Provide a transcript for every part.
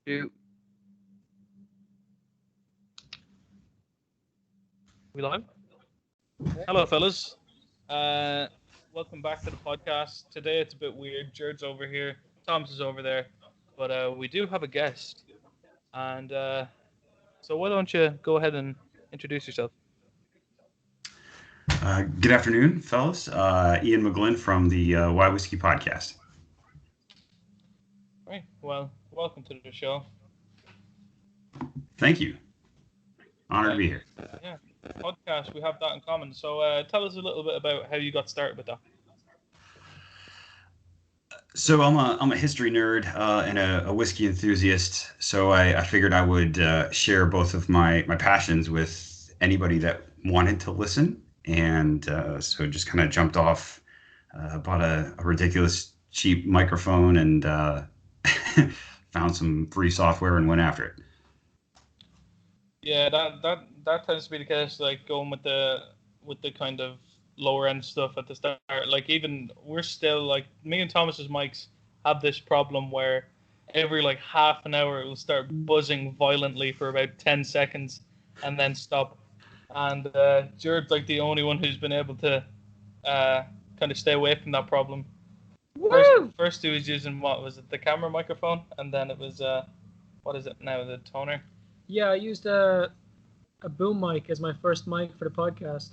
Two. We live? Hello, fellas. Welcome back to the podcast. Today it's a bit weird. Jared's over here, Thomas is over there, but we do have a guest. And so why don't you go ahead and introduce yourself? Good afternoon, fellas. Ian McGlynn from the Why Whiskey podcast. Right. Well, welcome to the show. Thank you. Honored to be here. Yeah, podcast. We have that in common. So tell us a little bit about how you got started with that. So I'm a history nerd and a whiskey enthusiast. So I figured I would share both of my passions with anybody that wanted to listen. And so just kind of jumped off, bought a ridiculous cheap microphone and found some free software and went after it. Yeah, that tends to be the case. Like going with the kind of lower end stuff at the start. Like even we're still like me and Thomas's mics have this problem where every like half an hour it will start buzzing violently for about 10 seconds and then stop. And Jared's like the only one who's been able to kind of stay away from that problem. First he was using what was it, the camera microphone, and then it was what is it now, the toner? Yeah, I used a boom mic as my first mic for the podcast.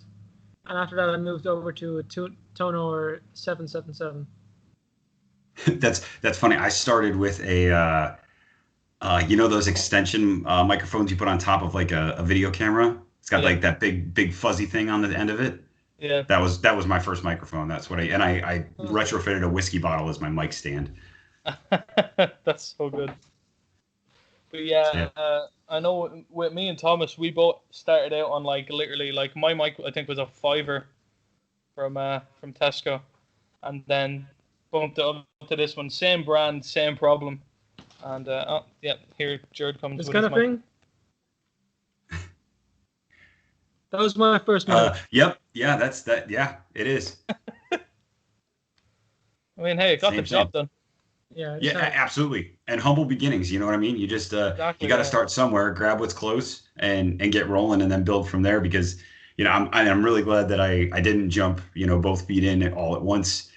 And after that, I moved over to a Tonor 777. That's funny. I started with a, those extension microphones you put on top of like a video camera. It's got like that big fuzzy thing on the end of it. Yeah. That was my first microphone. That's what I retrofitted a whiskey bottle as my mic stand. That's so good. But yeah. I know with me and Thomas, we both started out on like literally like my mic I think was a $5 from Tesco, and then bumped it up to this one, same brand, same problem, and here Jared comes. This with kind his of mic. thing. That was my first mic. Yep. Yeah, that's that. Yeah, it is. I mean, hey, it got the job done. Yeah, absolutely. And humble beginnings, you know what I mean? You just exactly, you got to start somewhere, grab what's close, and get rolling, and then build from there. Because I'm really glad that I didn't jump both feet in all at once,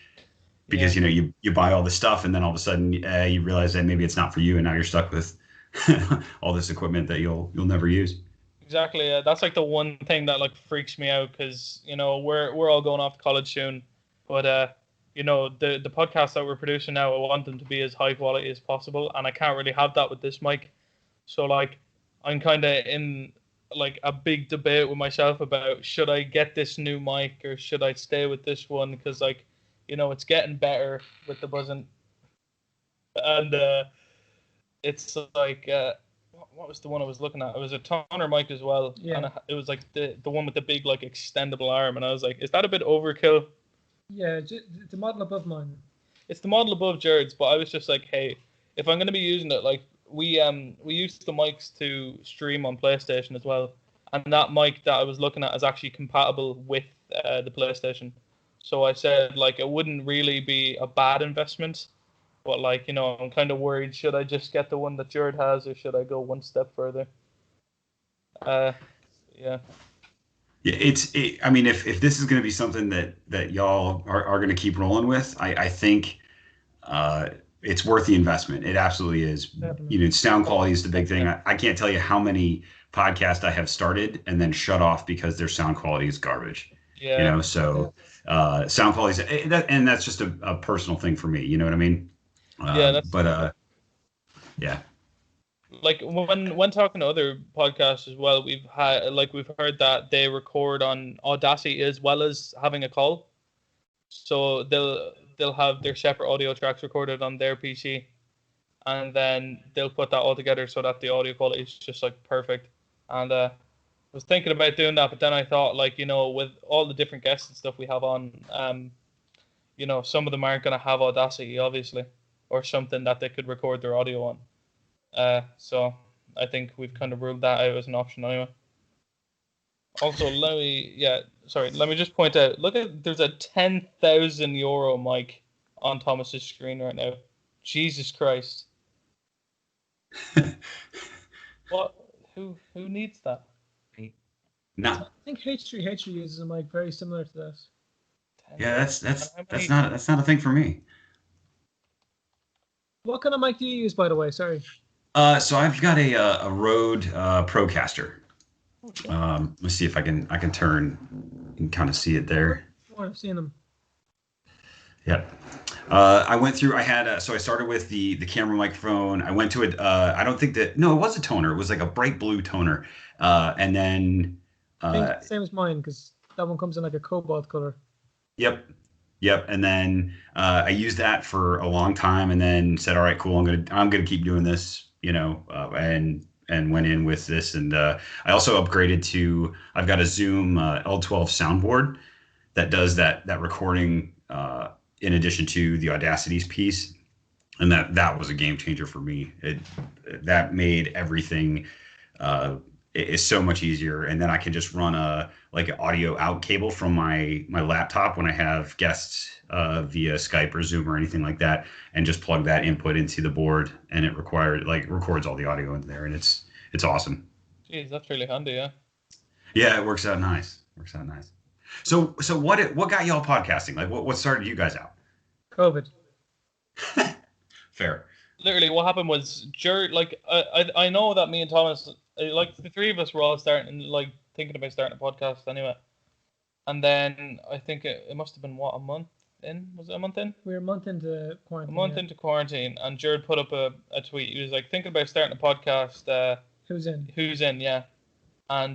because you buy all the stuff, and then all of a sudden you realize that maybe it's not for you, and now you're stuck with all this equipment that you'll never use. Exactly. That's like the one thing that like freaks me out, because we're all going off to college soon, but the podcast that we're producing now, I want them to be as high quality as possible, and I can't really have that with this mic. So like I'm kind of in like a big debate with myself about should I get this new mic or should I stay with this one, because like it's getting better with the buzzing, and it's like what was the one I was looking at? It was a toner mic as well, and it was like the one with the big like extendable arm, and I was like, is that a bit overkill? Yeah, the model above mine. It's the model above Jared's, but I was just like, hey, if I'm going to be using it, like we use the mics to stream on PlayStation as well, and that mic that I was looking at is actually compatible with the PlayStation. So I said like it wouldn't really be a bad investment, but like I'm kind of worried, should I just get the one that Jared has or should I go one step further? Yeah. Yeah, I mean, if this is going to be something that y'all are going to keep rolling with, I think it's worth the investment. It absolutely is. Definitely. Sound quality is the big thing. I can't tell you how many podcasts I have started and then shut off because their sound quality is garbage. Yeah. Sound quality is, and that's just a personal thing for me. You know what I mean? Yeah. Like when talking to other podcasts as well, we've heard that they record on Audacity as well as having a call, so they'll have their separate audio tracks recorded on their PC, and then they'll put that all together so that the audio quality is just like perfect. And I was thinking about doing that, but then I thought like with all the different guests and stuff we have on, some of them aren't gonna have Audacity obviously, or something that they could record their audio on. So I think we've kind of ruled that out as an option anyway. Also, let me just point out, there's a €10,000 mic on Thomas's screen right now. Jesus Christ. What? Who needs that? No. I think H3 uses a mic very similar to this. Yeah, that's And that's how that's many- not that's not a thing for me. What kind of mic do you use, by the way? Sorry. So I've got a Rode Procaster. Oh, shit. Let's see if I can turn. You can kind of see it there. Oh, I've seen them. Yep. I went through. I had so I started with the camera microphone. I went to it. I don't think that. No, it was a toner. It was like a bright blue toner. And then. Same as mine, because that one comes in like a cobalt color. Yep. Yep. And then I used that for a long time, and then said, "All right, cool. I'm gonna keep doing this." And went in with this, and I also upgraded to. I've got a Zoom L12 soundboard that does that recording. In addition to the Audacity's piece, and that was a game changer for me. That made everything is so much easier, and then I can just run an audio out cable from my laptop when I have guests via Skype or Zoom or anything like that, and just plug that input into the board, and it records all the audio in there, and it's awesome. Jeez, that's really handy, yeah. Yeah, it works out nice. So what got y'all podcasting? Like what started you guys out? COVID. Fair. Literally, what happened was, I know that me and Thomas, like the three of us were all thinking about starting a podcast anyway. And then I think it must have been, a month in? Was it a month in? We were a month into quarantine. A month into quarantine, and Jared put up a tweet. He was like, thinking about starting a podcast. Who's in? Who's in, yeah. And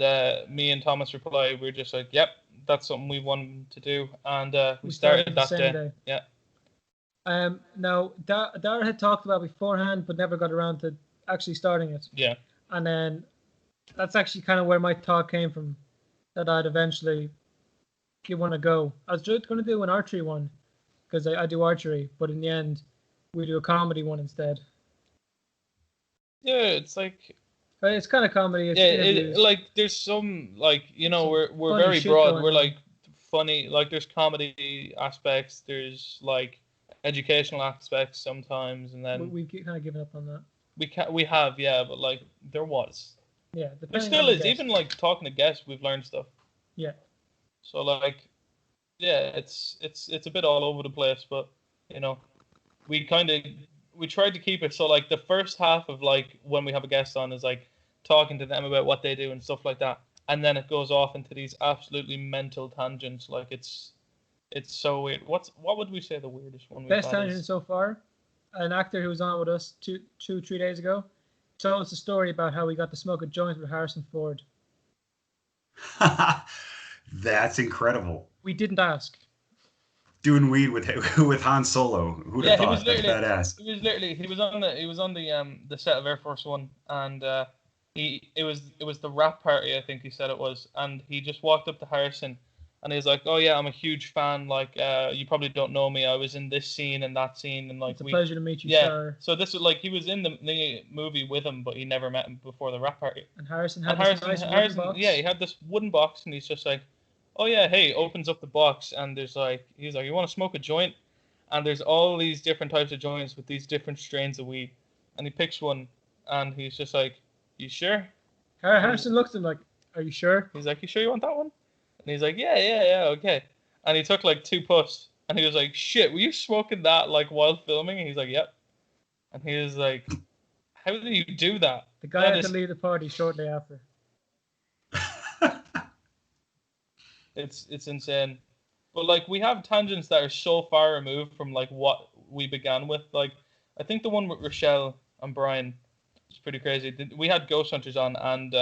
me and Thomas replied, we were just like, yep, that's something we wanted to do. And we started that day. Yeah. Now, Dara had talked about beforehand, but never got around to actually starting it. Yeah. And then that's actually kind of where my thought came from, that I'd eventually want to go. I was just going to do an archery one, because I do archery, but in the end, we do a comedy one instead. Yeah, it's like... It's kind of comedy. It's there's some, we're very broad. We're like funny, there's comedy aspects, there's educational aspects sometimes, and then we've kind of given up on that. We have, yeah, but there was. Yeah, there still is. Even talking to guests, we've learned stuff. Yeah. So yeah, it's a bit all over the place, but we tried to keep it so the first half of when we have a guest on is talking to them about what they do and stuff like that, and then it goes off into these absolutely mental tangents. It's so weird. What would we say the weirdest one? Best tangent so far? An actor who was on with us 3 days ago told us a story about how he got to smoke a joint with Harrison Ford. That's incredible. We didn't ask. Doing weed with Han Solo. Who'd have thought? That's badass. He was on the set of Air Force One, and it was the rap party, I think he said it was, and he just walked up to Harrison, and he was like, "Oh yeah, I'm a huge fan. You probably don't know me. I was in this scene and that scene, and it's a pleasure to meet you, sir." So this was he was in the movie with him, but he never met him before the rap party. And Harrison had this nice wooden box. Yeah, he had this wooden box, and he's just like, "Oh yeah, hey," opens up the box, and there's he's like, "You want to smoke a joint?" And there's all these different types of joints with these different strains of weed, and he picks one, and he's just like, "You sure?" Harrison looks at him like, "Are you sure?" He's like, "You sure you want that one?" And he's like, yeah, okay. And he took 2 puffs, and he was like, "Shit, were you smoking that while filming?" And he's like, "Yep." And he was like, "How do you do that?" The guy had to leave the party shortly after. It's insane. But we have tangents that are so far removed from what we began with. I think the one with Rochelle and Brian is pretty crazy. We had Ghost Hunters on, and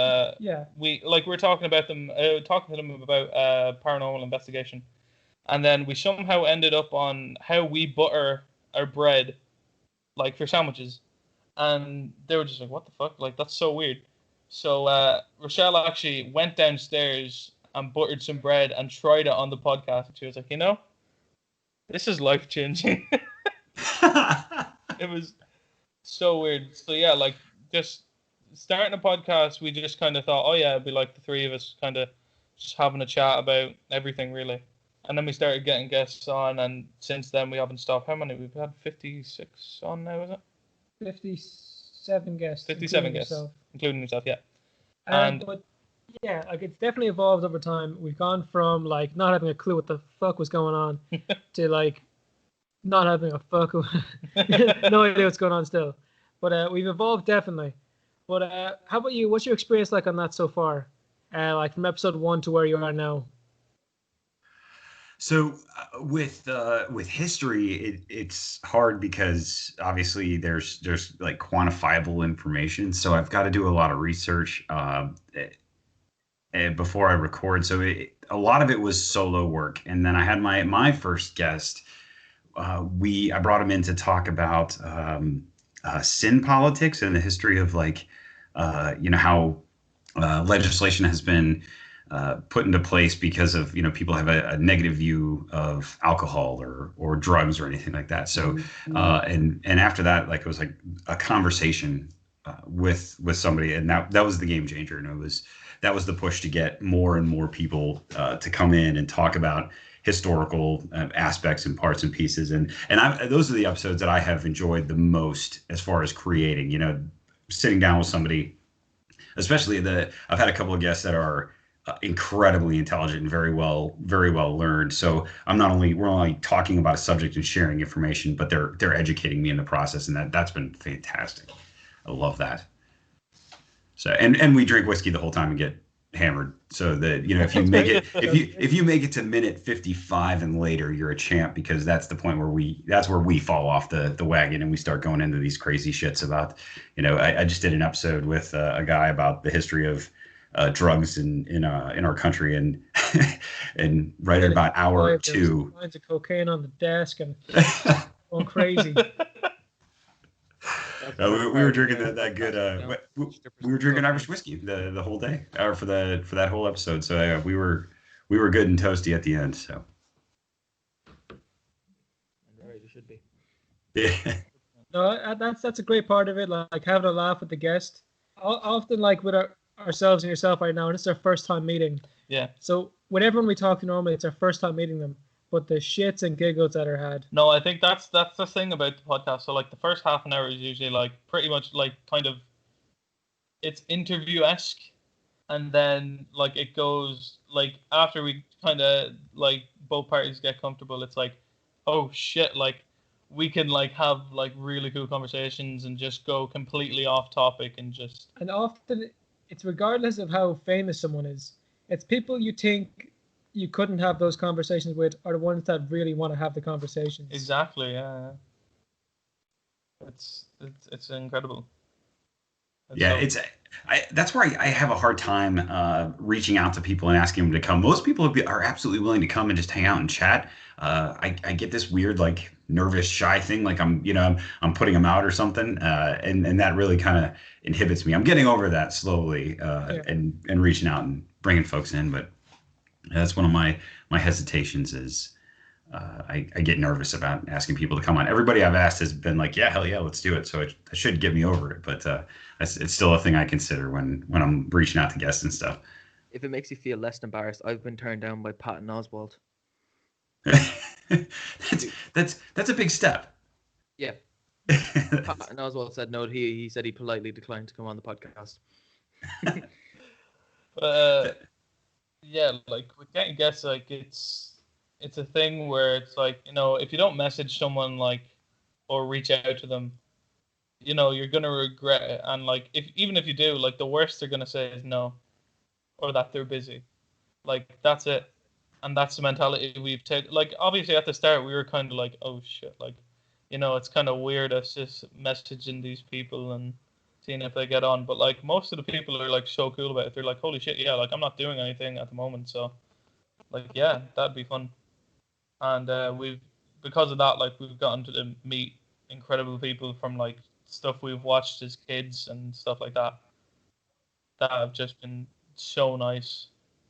we were talking about them, talking to them about paranormal investigation, and then we somehow ended up on how we butter our bread, for sandwiches, and they were just like, "What the fuck? That's so weird." So Rochelle actually went downstairs and buttered some bread and tried it on the podcast, and she was like, "This is life changing." It was so weird. So yeah, just starting a podcast, we just kind of thought, oh yeah, it'd be the three of us kind of just having a chat about everything really. And then we started getting guests on, and since then we haven't stopped. How many? We've had 56 on now, is it? 56 57 guests. 57 including guests, yourself. including yourself, yeah. But yeah, like it's definitely evolved over time. We've gone from like not having a clue what the fuck was going on to like not having a fuck, no idea what's going on still. But we've evolved definitely. But how about you? What's your experience like on that so far? Like from episode 1 to where you are now. So with history, it's hard because obviously there's like quantifiable information. So I've got to do a lot of research before I record. So a lot of it was solo work, and then I had my first guest. I brought him in to talk about sin politics and the history of like how legislation has been put into place because of people have a negative view of alcohol or drugs or anything like that. So and after that, like it was like a conversation with somebody, and that was the game changer, and that was the push to get more and more people to come in and talk about historical aspects and parts and pieces, and those are the episodes that I have enjoyed the most as far as creating. Sitting down with somebody, especially I've had a couple of guests that are incredibly intelligent and very well learned. So we're only talking about a subject and sharing information, but they're educating me in the process, and that's been fantastic. I love that. So and we drink whiskey the whole time and get hammered. So that if you make it if you make it to minute 55 and later, you're a champ, because that's the point where we fall off the wagon and we start going into these crazy shits about I just did an episode with a guy about the history of drugs in our country, and and right at about hour 2, lines of cocaine on the desk and going crazy. We were drinking that good. We were drinking Irish whiskey the whole day, or for that whole episode. So we were good and toasty at the end. So right, you should be. Yeah. No, that's a great part of it. Like having a laugh with the guest. Often, like with ourselves and yourself right now, and it's our first time meeting. Yeah. So with everyone we talk to normally, it's our first time meeting them. But the shits and giggles that are had. No, I think that's the thing about the podcast. So like the first half an hour is usually like pretty much like kind of it's interview-esque, and then like it goes like after we kind of like both parties get comfortable, it's like, oh shit, like we can like have like really cool conversations and just go completely off topic and just. And often it's regardless of how famous someone is. It's people you think you couldn't have those conversations with are the ones that really want to have the conversations. Exactly, yeah. It's incredible. That's where I have a hard time reaching out to people and asking them to come. Most people are absolutely willing to come and just hang out and chat. I get this weird like nervous shy thing, like I'm putting them out or something, and that really kind of inhibits me. I'm getting over that slowly, and reaching out and bringing folks in, but that's one of my hesitations is I get nervous about asking people to come on. Everybody I've asked has been like, yeah, hell yeah, let's do it. So it should get me over it, but it's still a thing I consider when I'm reaching out to guests and stuff. If it makes you feel less embarrassed, I've been turned down by Patton Oswalt. That's a big step. Yeah. Patton Oswalt said no. He said he politely declined to come on the podcast. Yeah, like with getting guests, like it's a thing where it's like, if you don't message someone like or reach out to them, you're gonna regret it. And like even if you do, like the worst they're gonna say is no, or that they're busy. Like that's it. And that's the mentality we've taken. Like obviously at the start we were kind of like, oh shit, like it's kind of weird us just messaging these people and seeing if they get on, but like most of the people are like so cool about it. They're like, holy shit, yeah, like I'm not doing anything at the moment, so like yeah, that'd be fun. And because of that, like we've gotten to meet incredible people from like stuff we've watched as kids and stuff like that have just been so nice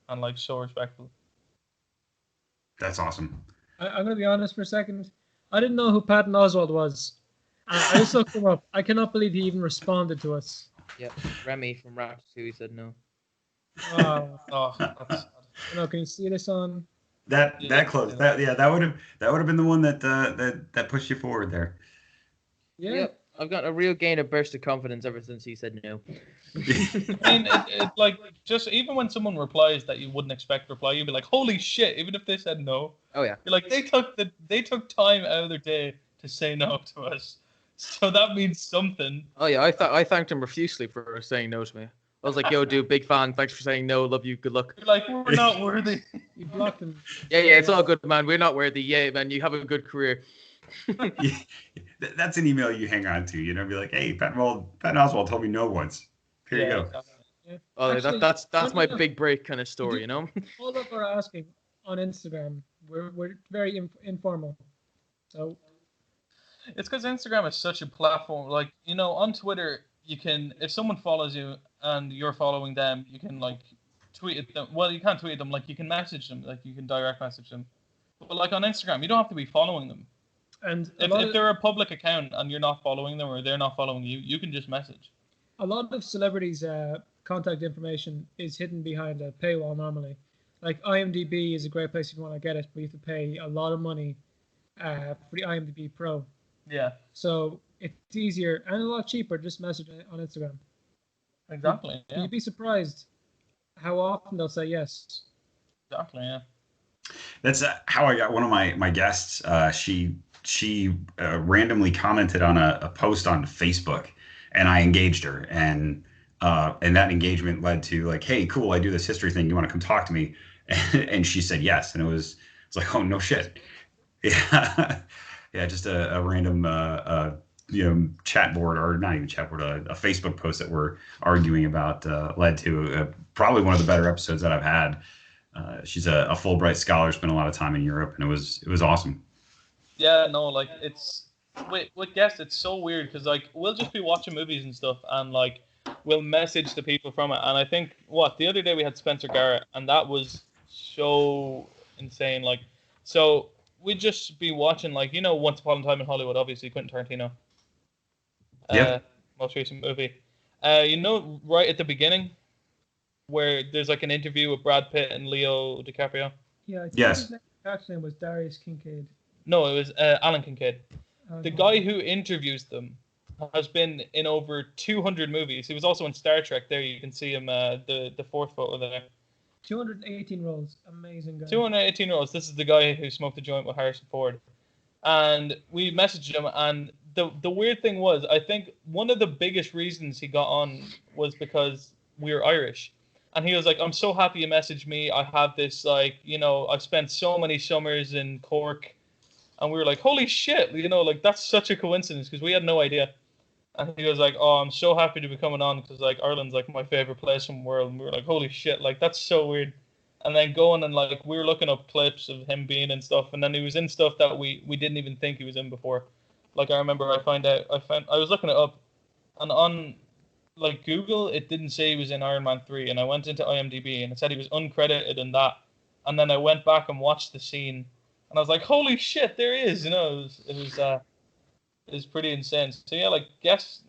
and like so respectful. That's awesome. I'm gonna be honest for a second. I didn't know who Patton Oswalt was. I just looked him up. I cannot believe he even responded to us. Yep, Remy from Raptors 2, he said no. Oh, that's sad. Can you see this on? That close. That would have been the one that pushed you forward there. Yeah. Yep. I've gotten a real gain of burst of confidence ever since he said no. I mean, it like just even when someone replies that you wouldn't expect to reply, you'd be like, "Holy shit!" Even if they said no, Oh yeah. you're like, they took time out of their day to say no to us, so that means something. Oh yeah. I thanked him profusely for saying no to me. I was like, "Yo, dude, big fan. Thanks for saying no. Love you. Good luck." You're like, we're not worthy. You blocked him. Yeah, it's all good, man. We're not worthy. Yeah, man. You have a good career. Yeah, that's an email you hang on to. You know, be like, hey, Patton Oswalt told me no once. Here you go. Exactly. Yeah. Oh, Actually, that's my funny big break kind of story, you know. all of our asking on Instagram, we're very informal. So It's because Instagram is such a platform. Like, you know, on Twitter, you can, if someone follows you and you're following them, you can like tweet at them. Well, you can't tweet at them. Like, you can message them. Like, you can direct message them. But like on Instagram, you don't have to be following them. and If they're a public account and you're not following them or they're not following you, you can just message. a lot of celebrities' contact information is hidden behind a paywall normally. Like IMDb is a great place if you want to get it, but you have to pay a lot of money for the IMDb Pro. Yeah, So it's easier and a lot cheaper just message on Instagram. exactly. Yeah, You'd be surprised how often they'll say yes. exactly. Yeah. That's how I got one of my guests. She randomly commented on a post on Facebook, and I engaged her, and that engagement led to like, hey, cool, I do this history thing. You want to come talk to me? And she said yes, and it's like, oh no shit, yeah, yeah, just a random chat board, or not even chat board, a Facebook post that we're arguing about led to probably one of the better episodes that I've had. She's a Fulbright scholar, spent a lot of time in Europe, and it was awesome. Yeah, no, like it's with guests, it's so weird because like we'll just be watching movies and stuff, and like we'll message the people from it. And I think the other day we had Spencer Garrett, and that was so insane. Like, so we'd just be watching, like, you know, Once Upon a Time in Hollywood, obviously Quentin Tarantino. Yep. Most recent movie. You know, right at the beginning, where there's like an interview with Brad Pitt and Leo DiCaprio. Yeah, I think Yes. his actual name was Darius Kincaid. No, it was Alan Kincaid. The Okay. guy who interviews them has been in over 200 movies. He was also in Star Trek. There you can see him, the fourth photo there. 218 roles. Amazing guy. 218 roles. This is the guy who smoked a joint with Harrison Ford. And we messaged him, and the weird thing was, I think one of the biggest reasons he got on was because we were Irish. And he was like, I'm so happy you messaged me. I have this, like, you know, I've spent so many summers in Cork. And we were like, holy shit, you know, like, that's such a coincidence because we had no idea. And he was like, oh, I'm so happy to be coming on because, like, Ireland's, like, my favorite place in the world. And we were like, holy shit, like, that's so weird. And then going and, like, we were looking up clips of him being in stuff. And then he was in stuff that we didn't even think he was in before. Like, I remember I was looking it up. And on, like, Google, it didn't say he was in Iron Man 3. And I went into IMDb and it said he was uncredited in that. And then I went back and watched the scene. And I was like, holy shit, there he is. You know, it was pretty insane. So yeah, like guests,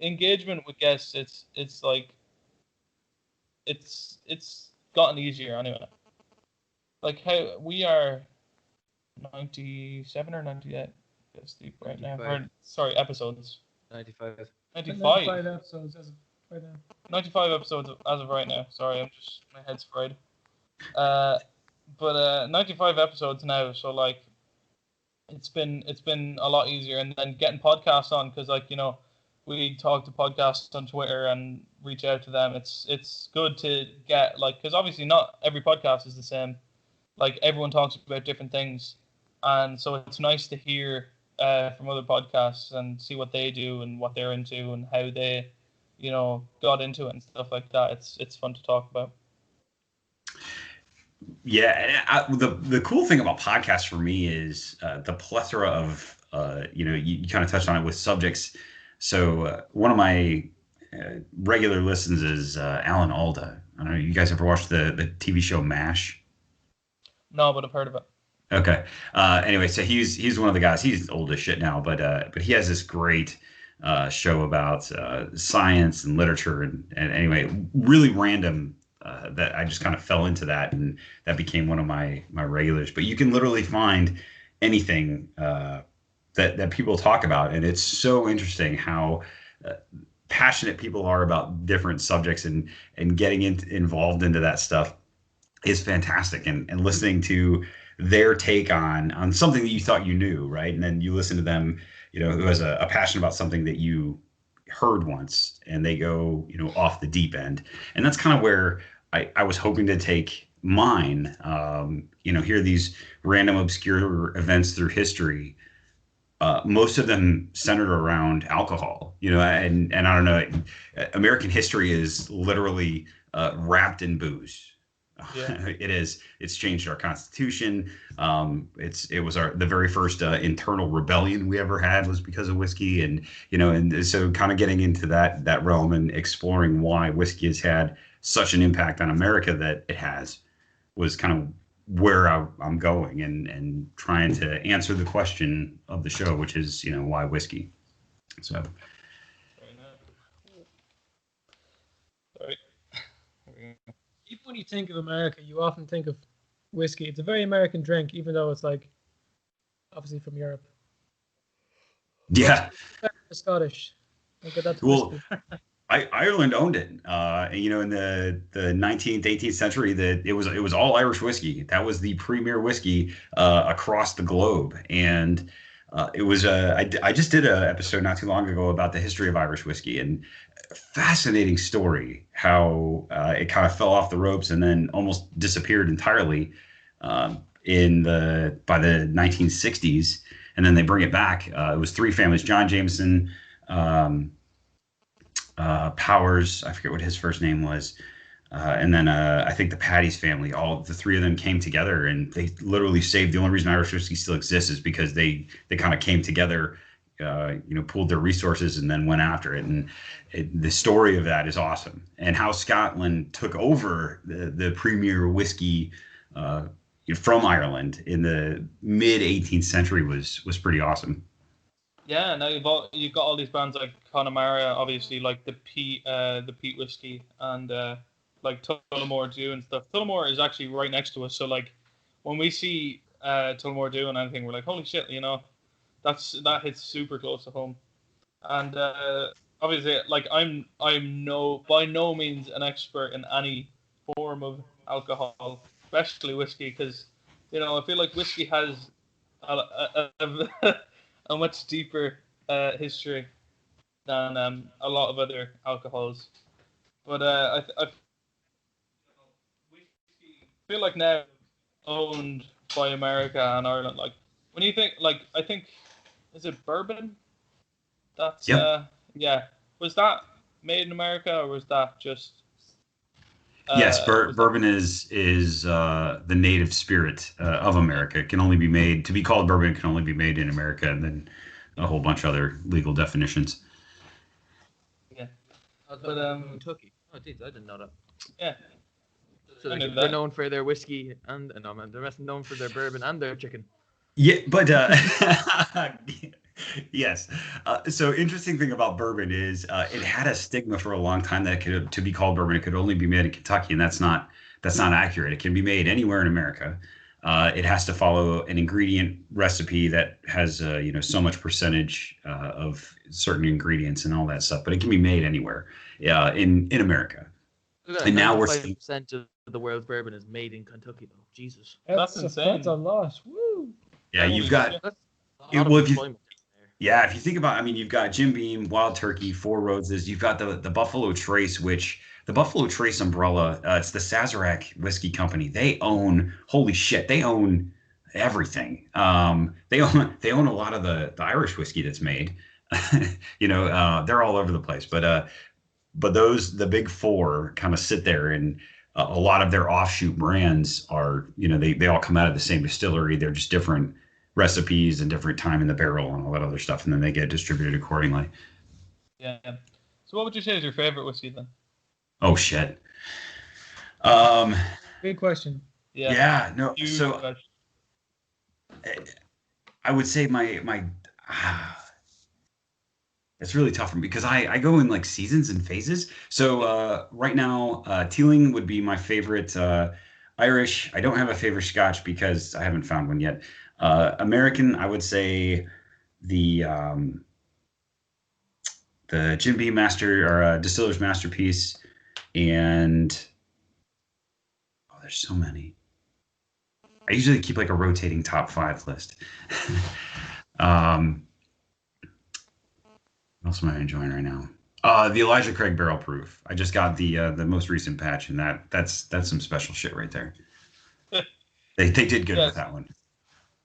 engagement with guests, it's like, it's gotten easier anyway. Like how we are 97 or 98 guest deep right now. Or, sorry, episodes. 95. 95 episodes as of right now. 95 episodes as of right now. Sorry, my head's fried. But 95 episodes now, so like it's been a lot easier. And then getting podcasts on, because like, you know, we talk to podcasts on Twitter and reach out to them. It's good to get, like, because obviously not every podcast is the same. Like, everyone talks about different things, and so it's nice to hear from other podcasts and see what they do and what they're into and how they, you know, got into it and stuff like that. It's fun to talk about. Yeah, the cool thing about podcasts for me is the plethora of you kind of touched on it with subjects. So one of my regular listens is Alan Alda. I don't know, you guys ever watched the TV show MASH? No, but I've heard of it. Okay. Anyway, so he's one of the guys. He's old as shit now, but he has this great show about science and literature, and anyway, really random. That I just kind of fell into that, and that became one of my regulars. But you can literally find anything that people talk about, and it's so interesting how passionate people are about different subjects, and getting involved into that stuff is fantastic, and listening to their take on something that you thought you knew, right? And then you listen to them, who has a passion about something that you heard once, and they go, off the deep end. And that's kind of where I was hoping to take mine. Hear these random obscure events through history. Most of them centered around alcohol, and I don't know, American history is literally wrapped in booze. Yeah. It is. It's changed our Constitution. It was the very first internal rebellion we ever had was because of whiskey, and so kind of getting into that realm and exploring why whiskey has had such an impact on America that it has was kind of where I'm going, and trying to answer the question of the show, which is why whiskey. So. Sorry. Even when you think of America, you often think of whiskey. It's a very American drink, even though it's like obviously from Europe. Yeah. Scottish. Look at that. Well, Ireland owned it. In the 19th, 18th century, that it was all Irish whiskey. That was the premier whiskey across the globe, and it was. I just did an episode not too long ago about the history of Irish whiskey, and fascinating story how it kind of fell off the ropes and then almost disappeared entirely by the 1960s, and then they bring it back. It was three families: John Jameson, Powers, I forget what his first name was, and then I think the Paddy's family. All the three of them came together, and they literally saved. The only reason Irish whiskey still exists is because they kind of came together, pooled their resources and then went after it. And the story of that is awesome. And how Scotland took over the premier whiskey from Ireland in the mid 18th century was pretty awesome. Yeah, now you've got all these brands like Connemara, obviously, like the peat whiskey, and like Tullamore Dew and stuff. Tullamore is actually right next to us, so like when we see Tullamore Dew and anything, we're like, holy shit, that hits super close to home. And obviously, like I'm by no means an expert in any form of alcohol, especially whiskey, because I feel like whiskey has a much deeper history than a lot of other alcohols. But I feel like now owned by America and Ireland. Like when you think, like I think, is it bourbon? That's Yep. Yeah. Was that made in America, or was that just? Yes, bourbon is the native spirit of America. It can only be made, to be called bourbon, it can only be made in America, and then a whole bunch of other legal definitions. Yeah. But Kentucky. Oh, geez, I didn't know that. Yeah. So I knew they're that. known for their whiskey and the rest known for their bourbon and their chicken. Yeah, but yes. So interesting thing about bourbon is it had a stigma for a long time that to be called bourbon, it could only be made in Kentucky, and that's not accurate. It can be made anywhere in America. It has to follow an ingredient recipe that has so much percentage of certain ingredients and all that stuff, but it can be made anywhere in America. And now we're seeing 5% of the world's bourbon is made in Kentucky, though. Jesus. That's insane. That's a lot. Woo. yeah, you've got That's a Yeah, lot of well, if you- employment there. Yeah, if you think about, you've got Jim Beam, Wild Turkey, Four Roses. You've got the Buffalo Trace, which the Buffalo Trace umbrella, it's the Sazerac Whiskey Company. They own, holy shit, they own everything. They own a lot of the Irish whiskey that's made. They're all over the place. But the big four kind of sit there, and a lot of their offshoot brands are, they all come out of the same distillery. They're just different recipes and different time in the barrel and all that other stuff, and then they get distributed accordingly. Yeah. So what would you say is your favorite whiskey then? Oh shit. Big question. Yeah, no. Huge So question. I would say my it's really tough for me because I go in like seasons and phases. So right now, Teeling would be my favorite Irish. I don't have a favorite Scotch because I haven't found one yet. American, I would say the Jim Beam Master or Distiller's Masterpiece, and there's so many. I usually keep like a rotating top 5 list. What else am I enjoying right now? The Elijah Craig Barrel Proof. I just got the most recent patch, and that's some special shit right there. They did good with that one.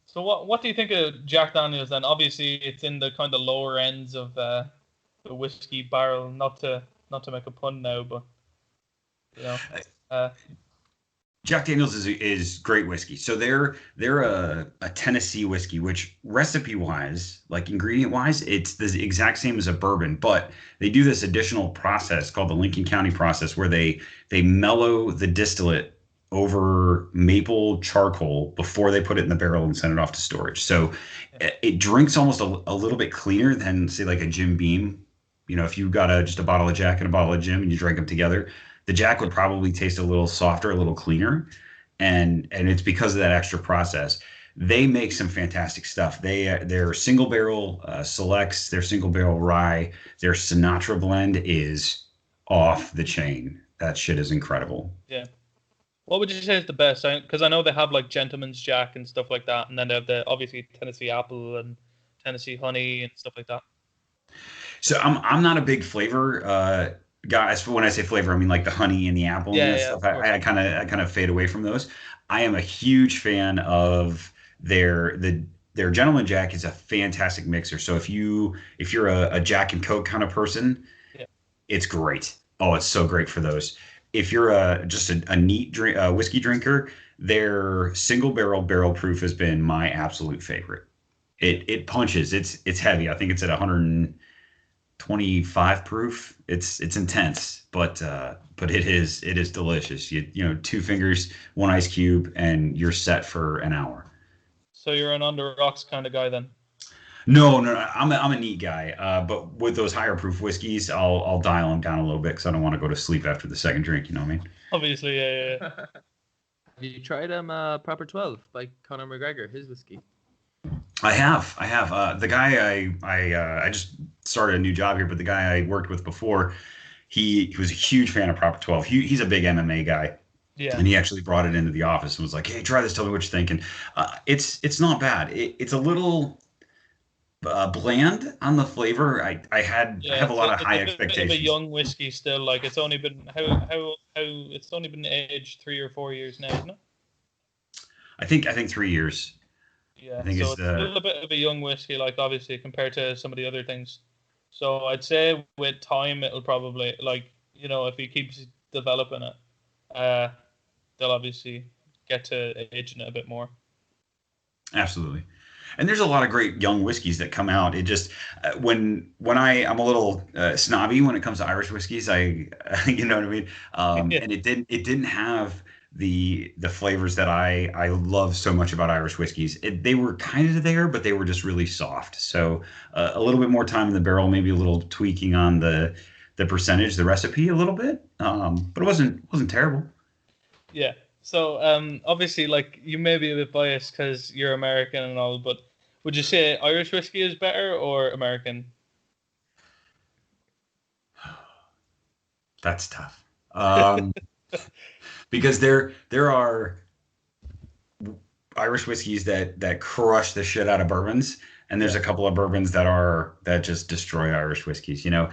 So what do you think of Jack Daniels then? Obviously, it's in the kind of lower ends of the whiskey barrel. Not to make a pun now, but you know. Jack Daniels is great whiskey. So they're a Tennessee whiskey, which recipe wise, like ingredient wise, it's the exact same as a bourbon, but they do this additional process called the Lincoln County process, where they mellow the distillate over maple charcoal before they put it in the barrel and send it off to storage. So it drinks almost a little bit cleaner than, say, like a Jim Beam. You know, if you got just a bottle of Jack and a bottle of Jim and you drink them together, the Jack would probably taste a little softer, a little cleaner, and it's because of that extra process. They make some fantastic stuff. Their single barrel selects, their single barrel rye, their Sinatra blend is off the chain. That shit is incredible. Yeah. What would you say is the best? Because I know they have like Gentleman's Jack and stuff like that, and then they have the obviously Tennessee Apple and Tennessee Honey and stuff like that. So I'm not a big flavor guy. When I say flavor, I mean like the honey and the apple and that stuff. I kind of fade away from those. I am a huge fan of their Gentleman Jack is a fantastic mixer. So if you're a Jack and Coke kind of person, it's great. Oh, it's so great for those. If you're just a neat whiskey drinker, their single barrel proof has been my absolute favorite. It punches. It's heavy. I think it's at 125 proof. It's intense, but it is delicious. You know, 2 fingers, 1 ice cube, and you're set for an hour. So you're an under rocks kind of guy then? No, I'm a neat guy. But with those higher proof whiskeys, I'll dial them down a little bit because I don't want to go to sleep after the second drink. You know what I mean? Obviously, yeah. Have you tried Proper 12 by Conor McGregor? His whiskey. I have. The guy I just started a new job here, but the guy I worked with before, he was a huge fan of Proper 12. He's a big MMA guy. Yeah. And he actually brought it into the office and was like, "Hey, try this. Tell me what you think." And it's not bad. It's a little bland on the flavor. I have a lot of high expectations. It's a young whiskey still. Like it's only been how it's only been aged 3 or 4 years now, isn't it? I think 3 years. Yeah, so it's a little bit of a young whiskey, like obviously compared to some of the other things. So I'd say with time it'll probably, like, you know, if he keeps developing it, they'll obviously get to aging it a bit more. Absolutely. And there's a lot of great young whiskeys that come out. It just when I'm a little snobby when it comes to Irish whiskeys. You know what I mean. And it didn't have the flavors that I love so much about Irish whiskeys. They were kind of there, but they were just really soft. So a little bit more time in the barrel, maybe a little tweaking on the percentage, the recipe a little bit, but it wasn't terrible. Yeah. So obviously, like, you may be a bit biased because you're American and all, but would you say Irish whiskey is better or American? That's tough. Because there are Irish whiskeys that crush the shit out of bourbons, and there's a couple of bourbons that just destroy Irish whiskeys, you know.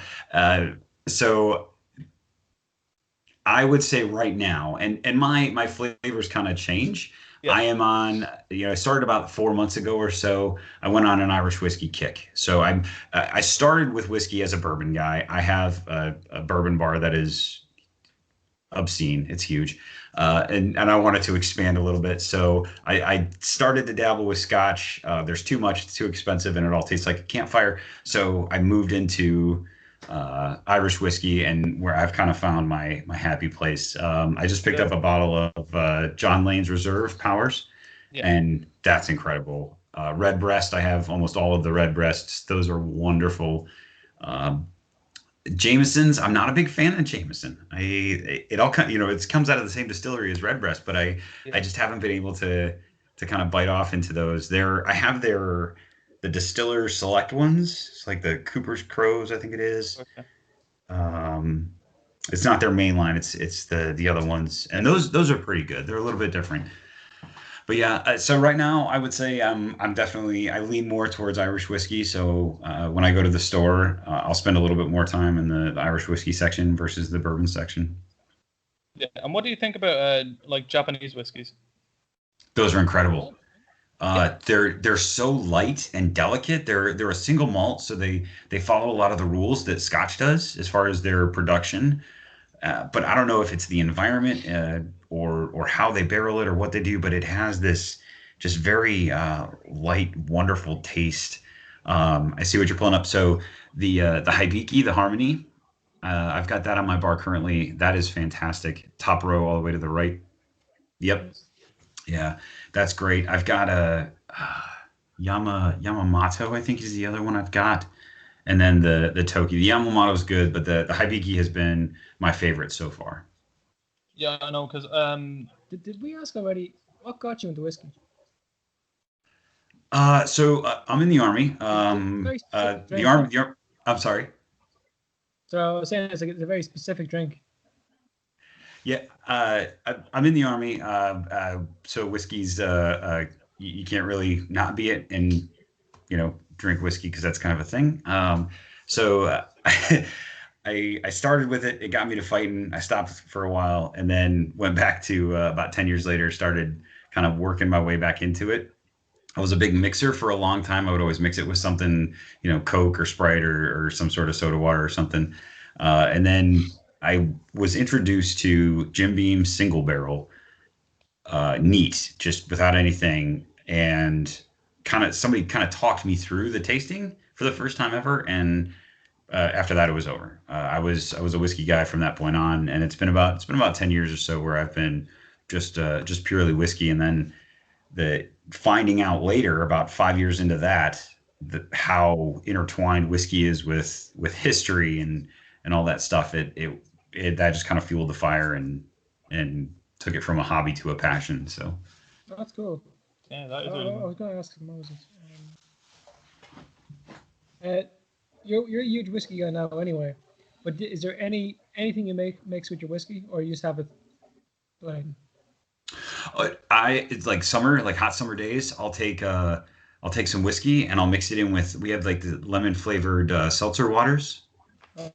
So I would say right now, and my flavors kind of change. Yeah. I am on, I started about 4 months ago or so. I went on an Irish whiskey kick. So I started with whiskey as a bourbon guy. I have a bourbon bar that is obscene. It's huge. And I wanted to expand a little bit. So I started to dabble with Scotch. There's too much, it's too expensive, and it all tastes like a campfire. So I moved into Irish whiskey, and where I've kind of found my happy place. I just picked up a bottle of John Lane's Reserve Powers, and that's incredible. Redbreast, I have almost all of the Redbreasts. Those are wonderful. Jameson's, I'm not a big fan of Jameson. It all it comes out of the same distillery as Redbreast, but I just haven't been able to kind of bite off into those. I have their the distiller select ones. It's like the Cooper's Crows, I think it is. Okay. It's not their main line. It's the other ones, and those are pretty good. They're a little bit different. But yeah, so right now I would say I'm definitely I lean more towards Irish whiskey. So when I go to the store, I'll spend a little bit more time in the Irish whiskey section versus the bourbon section. Yeah. And what do you think about like Japanese whiskeys? Those are incredible. Yeah. They're so light and delicate. They're a single malt, so they follow a lot of the rules that Scotch does as far as their production. But I don't know if it's the environment or how they barrel it or what they do, but it has this just very light, wonderful taste. I see what you're pulling up. So the Hibiki, the Harmony, I've got that on my bar currently. That is fantastic. Top row all the way to the right. Yep. Yeah, that's great. I've got a Yamamoto, I think is the other one I've got. And then the Toki. The Yamamoto is good, but the Hibiki has been my favorite so far. Yeah, I know, because Did we ask already what got you into whiskey? So I'm in the army. Very specific The drink, army. huh? I'm sorry. So I was saying it's a very specific drink. Yeah, I'm in the army. So whiskey's you can't really not be it and drink whiskey because that's kind of a thing. So I started with it. It got me to fighting. I stopped for a while and then went back to about 10 years later. Started kind of working my way back into it. I was a big mixer for a long time. I would always mix it with something, Coke or Sprite or some sort of soda water or something. And then I was introduced to Jim Beam's single barrel, neat, just without anything. And somebody kind of talked me through the tasting for the first time ever. And after that, it was over. I was a whiskey guy from that point on. And it's been about 10 years or so where I've been just purely whiskey. And then the finding out later, about 5 years into that, how intertwined whiskey is with history and all that stuff. It that just kind of fueled the fire and took it from a hobby to a passion. So That's cool. yeah, that is I really was going to ask Moses. You're a huge whiskey guy now, anyway. But is there anything you mix with your whiskey, or you just have it plain? It's like summer, like hot summer days. I'll take some whiskey and I'll mix it in with. We have like the lemon flavored seltzer waters.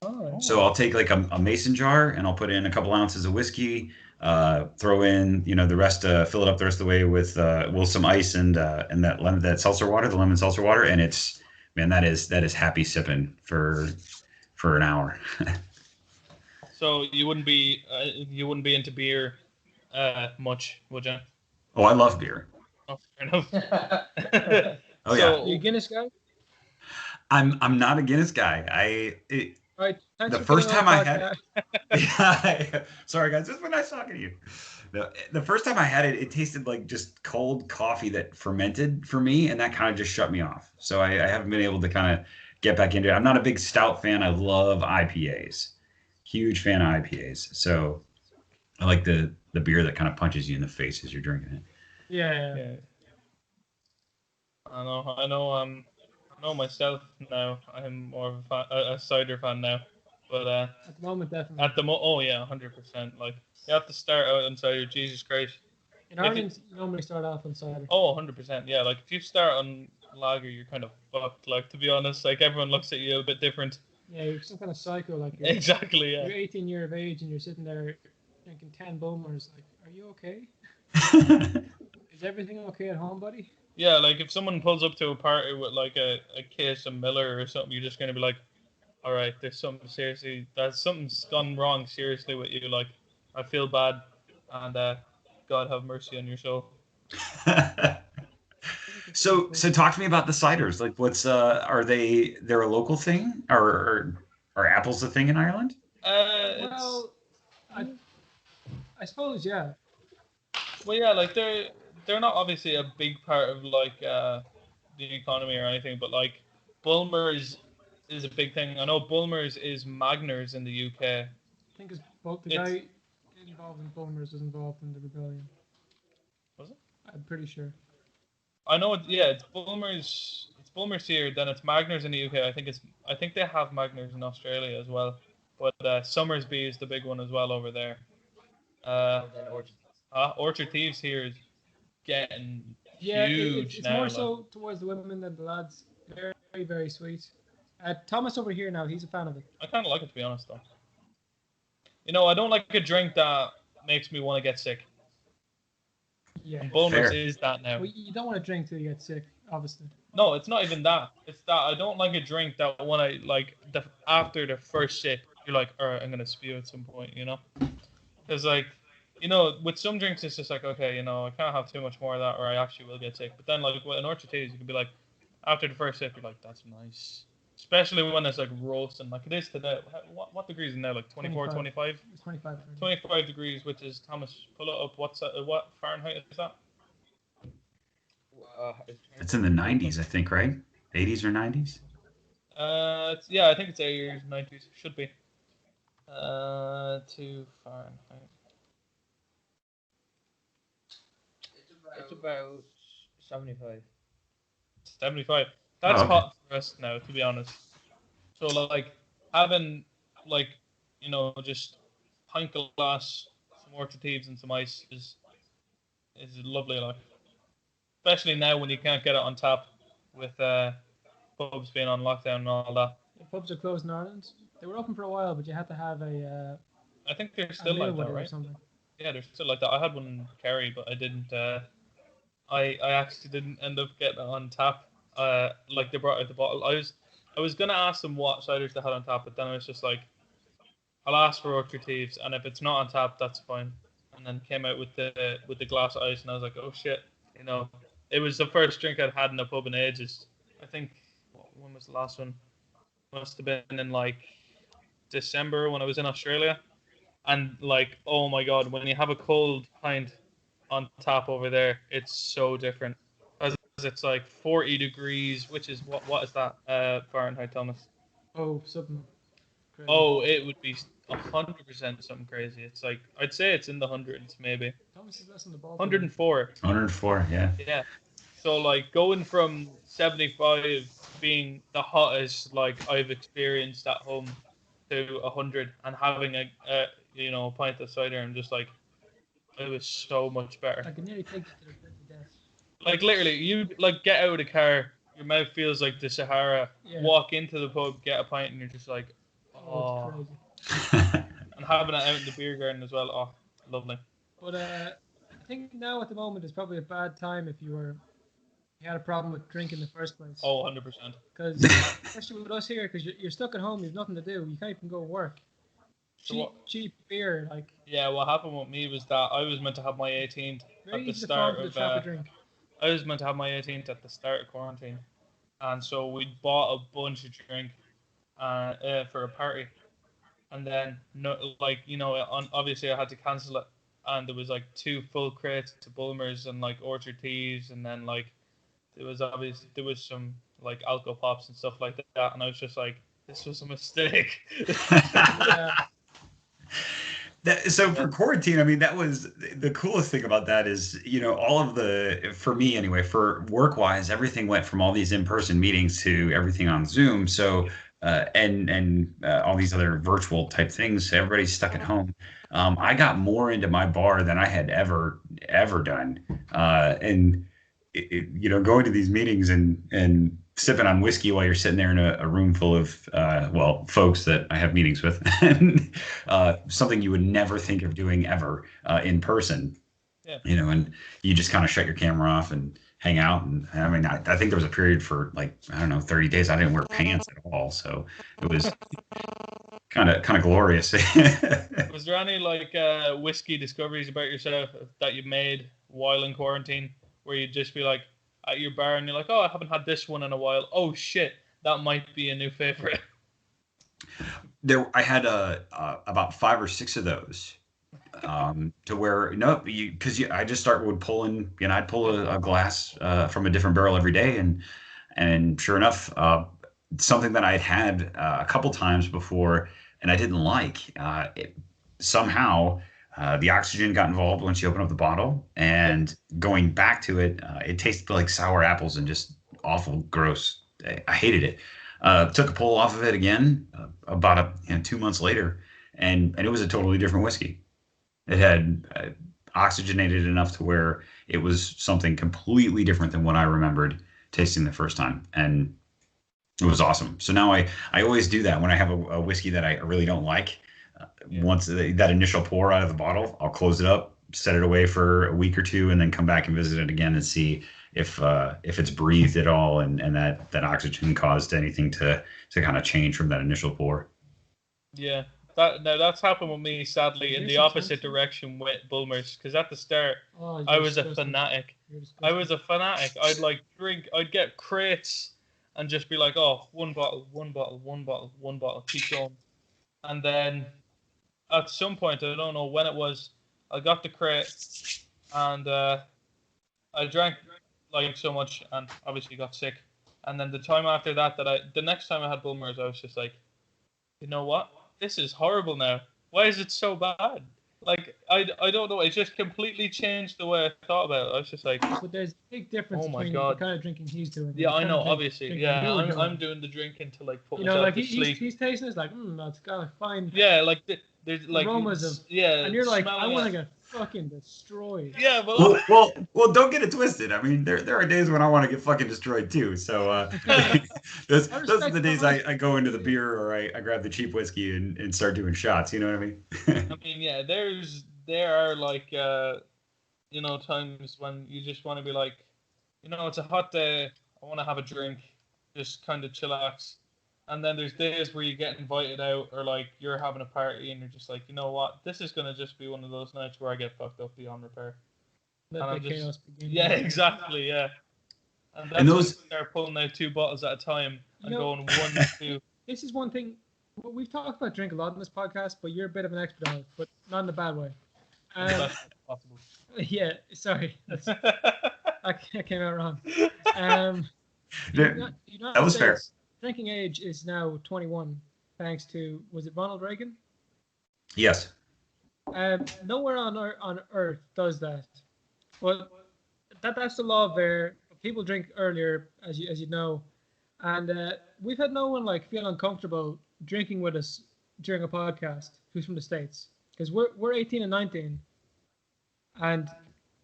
Oh, So I'll take like a mason jar and I'll put in a couple ounces of whiskey. Throw in the rest. Fill it up the rest of the way with some ice and that seltzer water, the lemon seltzer water, and it's that is happy sipping for an hour. So you wouldn't be into beer much, would you? Oh, I love beer. Oh, fair enough. Oh, So- are you a Guinness guy? I'm not a Guinness guy. All right. Thanks The for first coming time on I the had it, sorry guys, it's been nice talking to you. The first time I had it, it tasted like just cold coffee that fermented for me, and that kind of just shut me off. So I haven't been able to kind of get back into it. I'm not a big stout fan. I love IPAs, huge fan of IPAs. So I like the beer that kind of punches you in the face as you're drinking it. Yeah. Yeah. I know myself now. I'm more of a cider fan now, but At the moment, definitely. oh yeah, 100%. Like you have to start out on cider. Jesus Christ. In Ireland, you normally start off on cider. Oh, 100%. Yeah, like if you start on lager, you're kind of fucked. Like to be honest, like everyone looks at you a bit different. Yeah, you're some kind of psycho. Like Exactly. Yeah. You're 18 years of age and you're sitting there drinking 10 Bulmers. Like, are you okay? Is everything okay at home, buddy? Yeah, like if someone pulls up to a party with like a case of Miller or something, you're just gonna be like, all right, there's something's gone wrong seriously with you. Like, I feel bad, and God have mercy on your soul. So talk to me about the ciders. Like, what's they're a local thing, or are apples a thing in Ireland? Well, I suppose, yeah. Well, yeah, like they're not obviously a big part of like the economy or anything, but like Bulmers is a big thing. I know Bulmers is Magners in the UK. I think it's both the guy involved in Bulmers was involved in the rebellion. Was it? I'm pretty sure. I know it's Bulmers. It's Bulmers here, then it's Magners in the UK. I think they have Magners in Australia as well. But Summersby is the big one as well over there. Orchard Thieves here is getting huge it's now. more so towards the women than the lads. Very, very, very sweet. Thomas over here now, he's a fan of it. I kind of like it, to be honest, though. You know, I don't like a drink that makes me want to get sick. Yeah. And Bulmers is that now. Well, you don't want to drink till you get sick, obviously. No, it's not even that. It's that I don't like a drink that when I like after the first sip, you're like, all right, I'm gonna spew at some point, you know? Because like, you know, with some drinks it's just like, okay, you know, I can't have too much more of that, or I actually will get sick. But then like with an Orchard Teas, you can be like, after the first sip, you're like, that's nice. Especially when it's like roasting, like it is today. What degrees in there? Like 24, 25? It's 25. 25 degrees, which is, Thomas, pull it up. What Fahrenheit is that? It's in the 90s, I think, right? 80s or 90s? Yeah, I think it's 80s, 90s. Should be. To Fahrenheit. It's about 75. 75. That's okay. hot for us now, to be honest. So like having like, you know, just pint glass, some Orchard Thieves and some ice is lovely, like. Especially now when you can't get it on tap with pubs being on lockdown and all that. The pubs are closed in Ireland. They were open for a while, but you had to have I think they're still like that, right? Yeah, they're still like that. I had one in Kerry, but I didn't. I actually didn't end up getting it on tap. Like they brought out the bottle. I was gonna ask them what ciders they had on tap, but then I was just like, I'll ask for Orchard Thieves, and if it's not on tap, that's fine. And then came out with the glass of ice, and I was like, oh shit, you know. It was the first drink I'd had in a pub in ages. I think, when was the last one? Must have been in like December when I was in Australia. And like, oh my god, when you have a cold pint on tap over there, it's so different. As it's like 40 degrees, which is, what is that Fahrenheit, Thomas? Oh, something crazy. Oh, it would be 100% something crazy. It's like, I'd say it's in the hundreds, maybe. Thomas is less than the ball. 104. 104, yeah. Yeah. So like going from 75 being the hottest like I've experienced at home to 100 and having a you know, pint of cider, and just like, it was so much better. I could nearly take you to death. Like literally, you like get out of the car, your mouth feels like the Sahara. Yeah. Walk into the pub, get a pint, and you're just like, oh. It's crazy. And having it out in the beer garden as well, oh, lovely. But I think now at the moment is probably a bad time if you had a problem with drink in the first place. Oh, 100%. Because especially with us here, because you're stuck at home, you've nothing to do, you can't even go to work. Cheap beer, like. Yeah, what happened with me was that I was meant to have my 18th at the start of. I was meant to have my 18th at the start of quarantine, and so we bought a bunch of drink, for a party, and then obviously I had to cancel it, and there was like 2 full crates to Bulmers and like Orchard Teas, and then like there was some like alcohol pops and stuff like that, and I was just like, this was a mistake. Yeah. So for quarantine, I mean, that was the coolest thing about that is, you know, all of for me anyway, for work-wise, everything went from all these in-person meetings to everything on Zoom. So, and all these other virtual type things, everybody's stuck at home. I got more into my bar than I had ever done. And, you know, going to these meetings and sipping on whiskey while you're sitting there in a room full of, folks that I have meetings with, and something you would never think of doing ever in person. Yeah. You know, and you just kind of shut your camera off and hang out. And I mean, I think there was a period for like, I don't know, 30 days. I didn't wear pants at all. So it was kind of glorious. Was there any like whiskey discoveries about yourself that you made while in quarantine, where you'd just be like at your bar and you're like, oh, I haven't had this one in a while. Oh shit, that might be a new favorite. I had about 5 or 6 of those. To where I just would pull in, you know, I'd pull a glass from a different barrel every day, and sure enough, something that I'd had a couple times before and I didn't like, somehow the oxygen got involved once you open up the bottle, and going back to it, it tasted like sour apples and just awful, gross I hated it. Took a pull off of it again about 2 months later, and it was a totally different whiskey. It had oxygenated enough to where it was something completely different than what I remembered tasting the first time, and it was awesome. So now I always do that when I have a whiskey that I really don't like. Once that initial pour out of the bottle, I'll close it up, set it away for a week or two, and then come back and visit it again and see if it's breathed at all, and that oxygen caused anything to kind of change from that initial pour. Yeah, that's happened with me, sadly, in the opposite direction with Bulmers. Because at the start, I was a fanatic. I'd like drink. I'd get crates and just be like, oh, one bottle, keep going. And then at some point, I don't know when it was, I got the crate and I drank like so much and obviously got sick. And then the time after that, the next time I had Bulmers, I was just like, you know what? This is horrible now. Why is it so bad? Like, I don't know. It just completely changed the way I thought about it. I was just like, but there's a big difference between the kind of drinking he's doing. Yeah, I know, obviously. Yeah, I'm doing the drinking to like put myself to sleep. He's tasting it's like, that's got to find. Yeah, like there's like aromas of. Yeah, and you're like, I want to get fucking destroyed. Yeah, but well, don't get it twisted. I mean, there are days when I want to get fucking destroyed too. So those are the days I go into the beer or I grab the cheap whiskey and start doing shots. You know what I mean? I mean, yeah. There are like times when you just want to be like, it's a hot day. I want to have a drink, just kind of chillax. And then there's days where you get invited out or like you're having a party and you're just like, you know what? This is going to just be one of those nights where I get fucked up beyond repair. Yeah, exactly, yeah. And that's when they're pulling out 2 bottles at a time and going 1, 2. This is one thing. We've talked about drink a lot in this podcast, but you're a bit of an expert on it, but not in the bad way. That's possible. Yeah, sorry. I came out wrong. That was fair. Drinking age is now 21, thanks to, was it Ronald Reagan? Yes. Nowhere on Earth does that. Well, that's the law there. People drink earlier, as you know, and we've had no one like feel uncomfortable drinking with us during a podcast who's from the States, because we're 18 and 19, and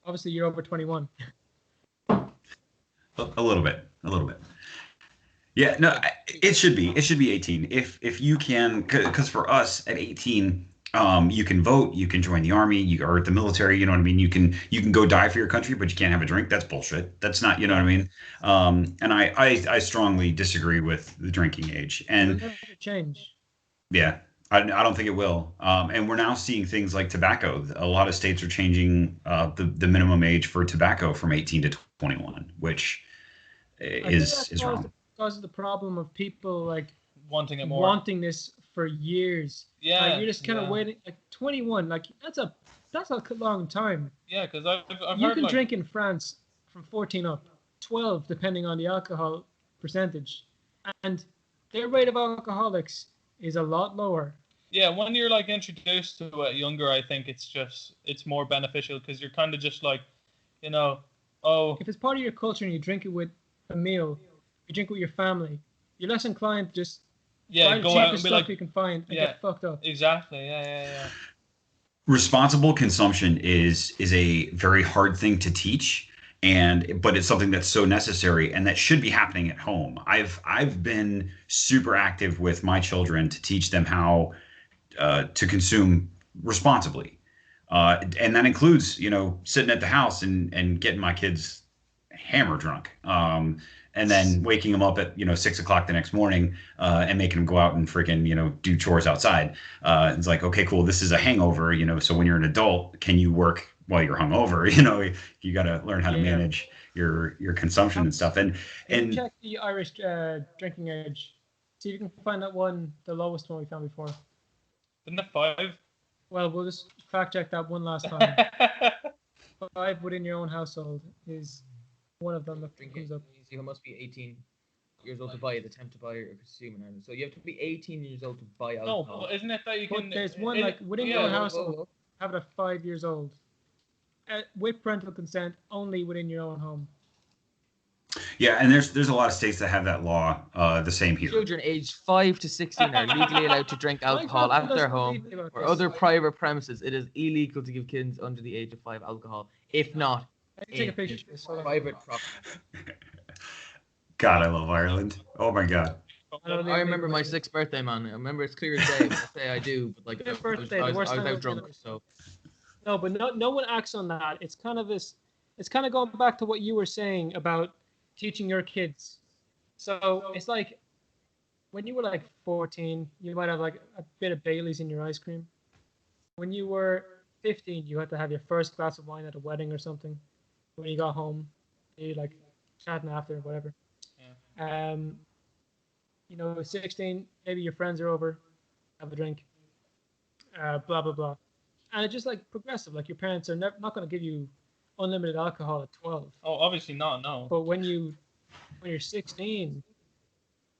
obviously you're over 21. A little bit. Yeah, no, it should be 18 if you can, because for us at 18, you can vote, you can join the army, or the military. You know what I mean? You can go die for your country, but you can't have a drink. That's bullshit. That's not, you know what I mean? And I strongly disagree with the drinking age. And it'll never change. Yeah, I don't think it will. And we're now seeing things like tobacco. A lot of states are changing the minimum age for tobacco from 18 to 21, which is wrong. Because of the problem of people like wanting it more, wanting this for years. Yeah, like, you're just kind of waiting. Like 21, like that's a long time. Yeah, because I've you heard can drink in France from 14 up, 12 depending on the alcohol percentage, and their rate of alcoholics is a lot lower. Yeah, when you're like introduced to it younger, I think it's more beneficial because you're kind of just like, if it's part of your culture and you drink it with a meal. You drink with your family, you're less inclined to just buy go out and be like, you can find and get fucked up. Exactly. Yeah. Responsible consumption is a very hard thing to teach, but it's something that's so necessary and that should be happening at home. I've been super active with my children to teach them how to consume responsibly, and that includes sitting at the house and getting my kids hammer drunk. And then waking them up at 6 o'clock the next morning and making them go out and freaking do chores outside. It's like, okay, cool. This is a hangover. So when you're an adult, can you work while you're hungover? You got to learn how to manage your consumption and stuff. And check the Irish drinking age. See if you can find that one, the lowest one we found before. Isn't it 5? Well, we'll just fact check that one last time. 5 within your own household is one of them that comes up. You must be 18 years old to buy it, attempt to buy it or consume in Ireland. So you have to be 18 years old to buy alcohol. No, isn't it that you can? There's one like within your own household, have it at 5 years old, with parental consent, only within your own home. Yeah, and there's a lot of states that have that law. The same here. Children aged 5 to 16 are legally allowed to drink alcohol at their home or other private premises. It is illegal to give kids under the age of 5 alcohol, if not I can take a picture of this. Hold on. private property. God, I love Ireland. Oh my God. I remember my 6th birthday, man. I remember it's clear as day. I say I do, but like Your I birthday, was the worst time out of drunk, your life. so No, but no one acts on that. It's kind of this. It's kind of going back to what you were saying about teaching your kids. So it's like when you were like 14, you might have like a bit of Bailey's in your ice cream. When you were 15, you had to have your first glass of wine at a wedding or something. When you got home, you like chatting after, whatever. Yeah. 16, maybe your friends are over, have a drink, blah blah blah, and it's just like progressive. Like your parents are not going to give you unlimited alcohol at 12. Oh, obviously not. No. But when you're 16,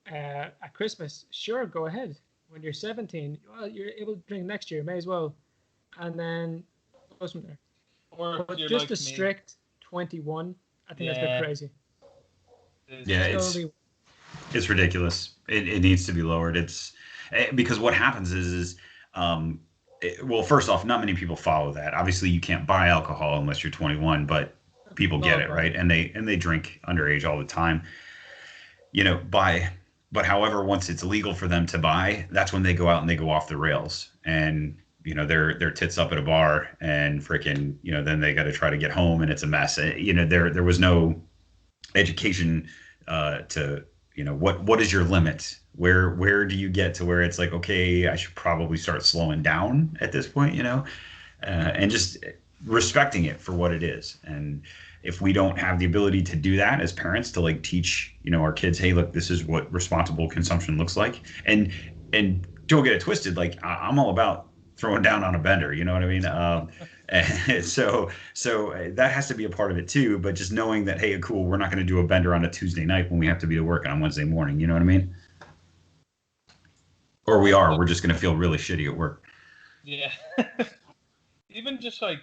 at Christmas, sure, go ahead. When you're 17, well, you're able to drink next year, may as well, and then it goes from there. Or But you're just like a me. strict 21, I think that's a Yeah. bit crazy. Yeah, it's ridiculous. It needs to be lowered. It's because what happens is well, first off, not many people follow that. Obviously, you can't buy alcohol unless you're 21, but people get it, right? And they drink underage all the time. But however, once it's legal for them to buy, that's when they go out and they go off the rails. And they're tits up at a bar and freaking, then they got to try to get home and it's a mess. There was no education to what is your limit, where do you get to where it's like, okay, I should probably start slowing down at this point, and just respecting it for what it is. And if we don't have the ability to do that as parents, to like teach our kids, hey, look, this is what responsible consumption looks like, and don't get it twisted, like I'm all about throwing down on a bender, you know what I mean? And so that has to be a part of it too. But just knowing that, hey, cool, we're not going to do a bender on a Tuesday night when we have to be to work on Wednesday morning. You know what I mean? Or we're just going to feel really shitty at work. Yeah. Even just like,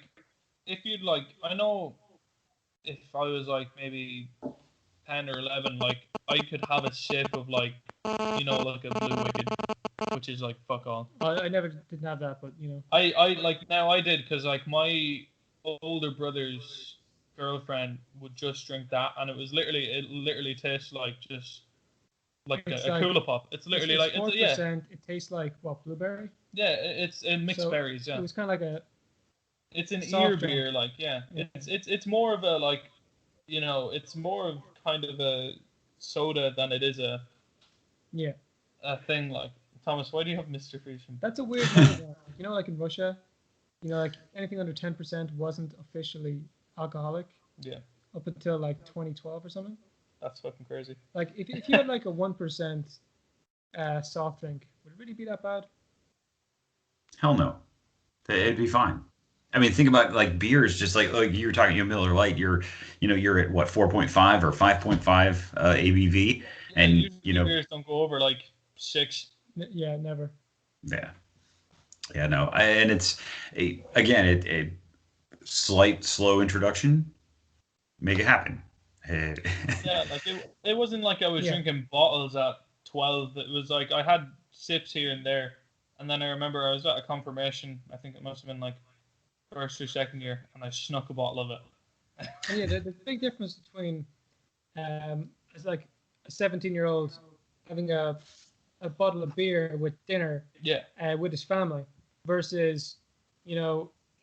if you'd like, I know if I was like maybe 10 or 11, like I could have a sip of like, like a Blue Wicked, which is like fuck all. I never didn't have that, but I like now I did, because like my older brother's girlfriend would just drink that, and it literally tastes like just like It's a like- Cola Pop. It's literally like 4%. yeah, It tastes like what, blueberry? yeah, it's mixed So berries. Yeah, It was kind of like a it's an soft ear drink. beer. Like Yeah. it's more of a like, it's more of kind of a soda than it is a thing like. Thomas, why do you have Mr. Friesen? That's a weird thing. Like in Russia, like anything under 10% wasn't officially alcoholic. Yeah. Up until like 2012 or something. That's fucking crazy. Like if you had like a 1% soft drink, would it really be that bad? Hell no, it'd be fine. I mean, think about like beers, just like you were talking, Miller Lite. You're at what, 4.5 or 5.5 ABV, and usually beers don't go over like 6. Yeah, never. Yeah, no, and it's a slight slow introduction, make it happen. Yeah, like it wasn't like I was drinking bottles at 12. It was like I had sips here and there, and then I remember I was at a confirmation. I think it must have been like first or second year, and I snuck a bottle of it. And yeah, the big difference between it's like a 17-year-old having a bottle of beer with dinner, with his family, versus a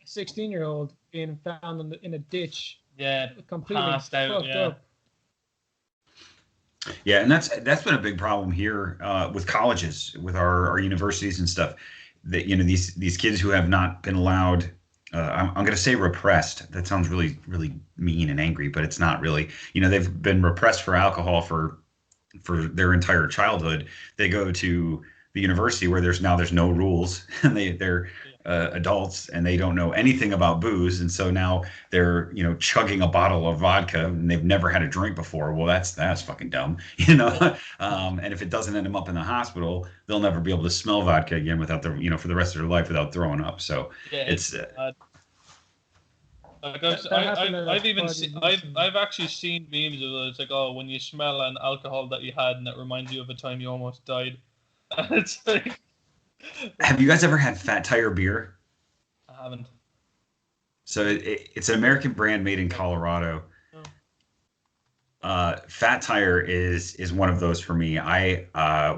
16-year-old being found in a ditch, completely passed out, fucked up. Yeah, and that's been a big problem here with colleges, with our universities and stuff. That these kids who have not been allowed. I'm going to say repressed. That sounds really, really mean and angry, but it's not really. They've been repressed for alcohol for their entire childhood. They go to the university where there's no rules, and they're adults and they don't know anything about booze, and so now they're chugging a bottle of vodka and they've never had a drink before. Well, that's fucking dumb, and if it doesn't end them up in the hospital, they'll never be able to smell vodka again without for the rest of their life without throwing up. So it's Like I've even seen, I've actually seen memes of it. It's like, oh, when you smell an alcohol that you had and it reminds you of a time you almost died. And it's like, Have you guys ever had Fat Tire beer? I haven't. So it's an American brand made in Colorado. Fat Tire is one of those for me.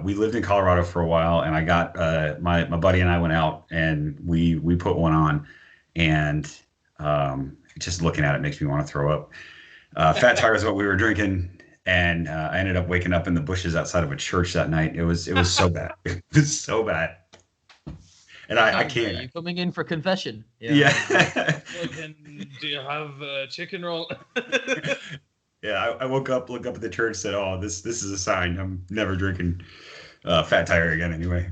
We lived in Colorado for a while, and I got my buddy and I went out and we put one on, and just looking at it makes me want to throw up. Fat Tire is what we were drinking, and I ended up waking up in the bushes outside of a church that night. It was so bad. It was so bad. And I can't. Are you coming in for confession? Yeah. Do you have a chicken roll? Yeah, I woke up, looked up at the church, said, "Oh, this is a sign. I'm never drinking Fat Tire again." Anyway.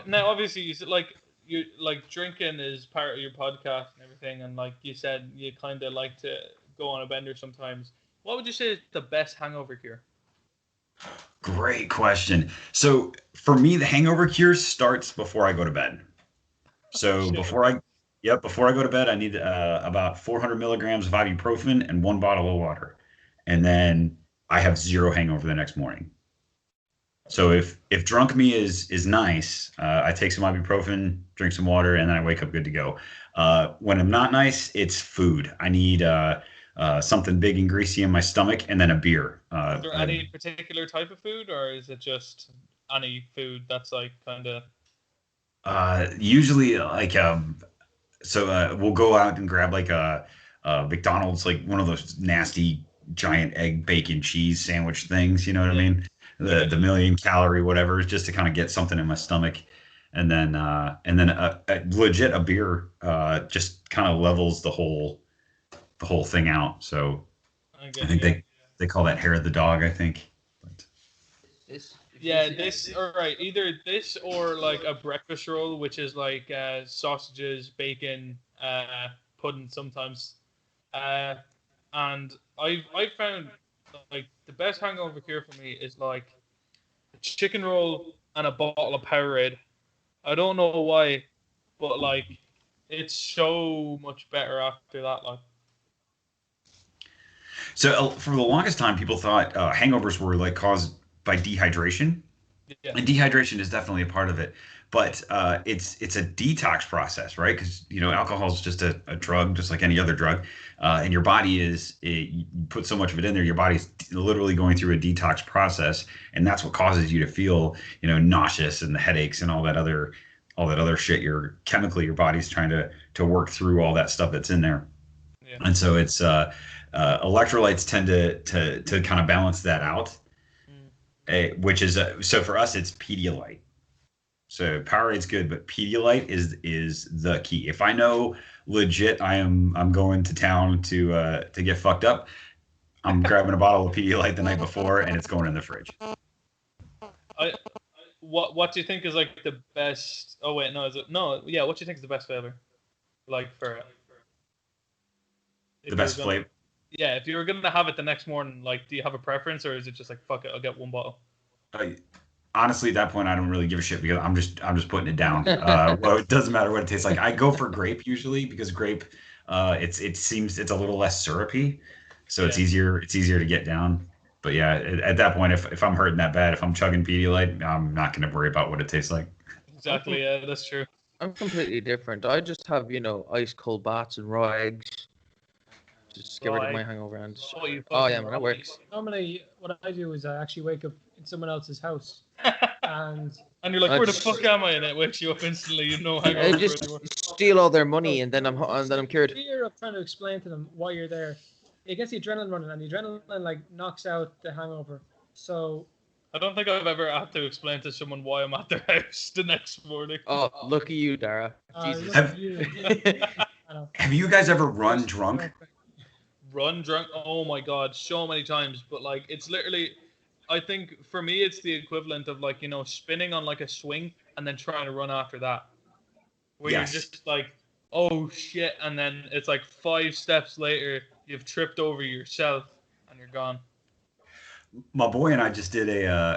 Now, obviously, you like drinking is part of your podcast and everything, and like you said, you kind of like to go on a bender sometimes. What would you say is the best hangover cure? Great question. So for me, the hangover cure starts before I go to bed. So before I go to bed, I need about 400 milligrams of ibuprofen and 1 bottle of water, and then I have zero hangover the next morning. So if drunk me is nice, I take some ibuprofen, drink some water, and then I wake up good to go. When I'm not nice, it's food. I need something big and greasy in my stomach, and then a beer. Is there any particular type of food, or is it just any food that's like kind of? Usually like we'll go out and grab like a McDonald's, like one of those nasty giant egg bacon cheese sandwich things. You know what I mean? The 1,000,000-calorie whatever, just to kind of get something in my stomach, and then legit a beer just kind of levels the whole thing out. So I think they call that hair of the dog, I think. But. All right. Either this or like a breakfast roll, which is like sausages, bacon, pudding sometimes. And I've found like the best hangover cure for me is like a chicken roll and a bottle of Powerade. I don't know why, but like it's so much better after that. Like. So for the longest time, people thought hangovers were like caused by dehydration, and dehydration is definitely a part of it. But it's a detox process, right? Because alcohol is just a drug, just like any other drug, and your body you put so much of it in there, your body's literally going through a detox process, and that's what causes you to feel nauseous and the headaches and all that other shit. Chemically, your body's trying to work through all that stuff that's in there, and so it's electrolytes tend to kind of balance that out, which is so for us it's Pedialyte. So Powerade's good, but Pedialyte is the key. If I know legit I'm going to town to get fucked up, I'm grabbing a bottle of Pedialyte the night before, and it's going in the fridge. What do you think is like the best? Oh wait, no, is it no? Yeah, what do you think is the best flavor? Like for the best flavor. Yeah, if you were gonna have it the next morning, like, do you have a preference, or is it just like fuck it, I'll get one bottle? Honestly, at that point, I don't really give a shit because I'm just putting it down. Well, it doesn't matter what it tastes like. I go for grape usually because grape, it seems it's a little less syrupy, so it's easier to get down. But yeah, at that point, if I'm hurting that bad, if I'm chugging Pedialyte, I'm not gonna worry about what it tastes like. Exactly. Yeah, that's true. I'm completely different. I just have ice cold baths and raw eggs. Just get rid of my hangover and. Oh yeah, man, that works. Normally, what I do is I actually wake up in someone else's house, and you're like, where the fuck am I? And it wakes you up instantly. You know hangover. I just steal all their money and then I'm cured. Fear of trying to explain to them why you're there, it gets the adrenaline running, and the adrenaline like knocks out the hangover. So. I don't think I've ever had to explain to someone why I'm at their house the next morning. Oh, look at you, Dara. Jesus. Have you guys ever run drunk? Run drunk? Oh my god, so many times. But like, it's literally, I think for me, it's the equivalent of like spinning on like a swing and then trying to run after that, where you're just like, oh shit, and then it's like 5 steps later, you've tripped over yourself and you're gone. my boy and I just did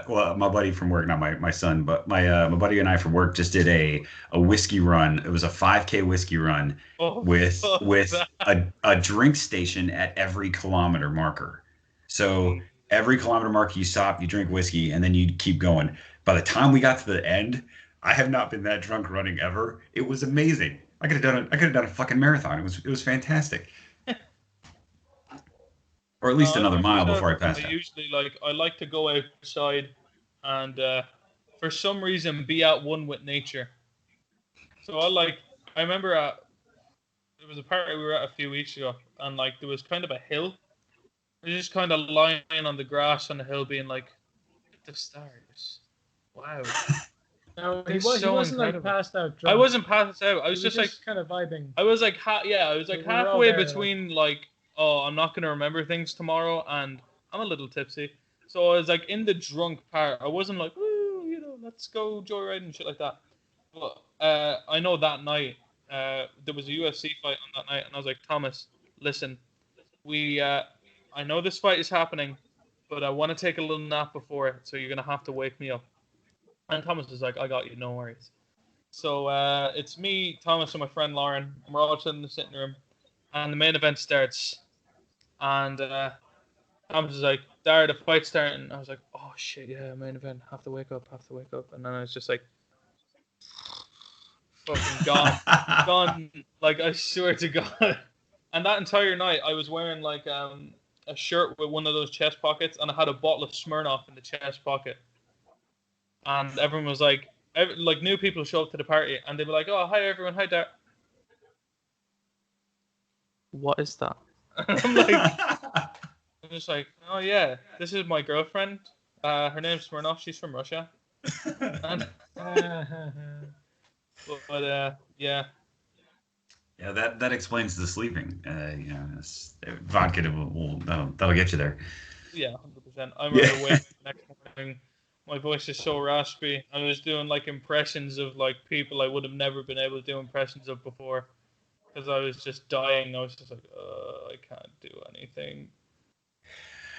my buddy from work, not my son, but my buddy and I from work just did a whiskey run. It was a 5K whiskey run with a drink station at every kilometer marker. So every kilometer marker you stop, you drink whiskey, and then you keep going. By the time we got to the end, I have not been that drunk running ever. It was amazing. I could have done a fucking marathon. It was fantastic. Or at least another mile before I passed out. Usually, I like to go outside and for some reason be at one with nature. So I remember there was a party we were at a few weeks ago, and like there was kind of a hill. I was just kind of lying on the grass on the hill, being like, "Look at the stars! Wow." No, he wasn't like passed out drunk. I wasn't passed out. I was just like kind of vibing. I was like, halfway between like, oh, I'm not gonna remember things tomorrow, and I'm a little tipsy. So I was like in the drunk part. I wasn't like, woo, let's go joyride and shit like that. But I know that night there was a UFC fight on that night, and I was like, Thomas, listen, I know this fight is happening, but I want to take a little nap before it, so you're gonna have to wake me up. And Thomas was like, I got you, no worries. So it's me, Thomas, and my friend Lauren, and we're all sitting in the sitting room, and the main event starts. And Thomas was like, Dara, the fight's starting. I was like, oh shit, yeah, main event, have to wake up. And then I was just like, fucking gone. Like, I swear to God. And that entire night, I was wearing like a shirt with one of those chest pockets, and I had a bottle of Smirnoff in the chest pocket. And everyone was like, new people show up to the party, and they'd be like, oh, hi everyone, hi Dara. What is that? I'm just like, oh yeah, this is my girlfriend. Her name's Smirnoff. She's from Russia. And, but yeah. Yeah, that explains the sleeping. Vodka that'll get you there. Yeah, 100%. I remember waking up the next morning. My voice is so raspy. I was doing like impressions of like people I would have never been able to do impressions of before. Because I was just dying. I was just like, I can't do anything.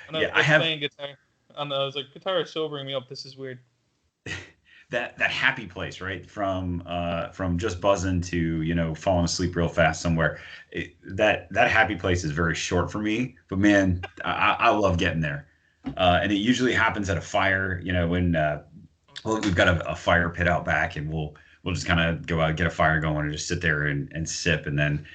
And I was playing guitar. And I was like, guitar is sobering me up. This is weird. That happy place, right? From just buzzing to, falling asleep real fast somewhere. That happy place is very short for me. But man, I love getting there. And it usually happens at a fire, when we've got a fire pit out back, and we'll just kind of go out, get a fire going, and just sit there and sip, and then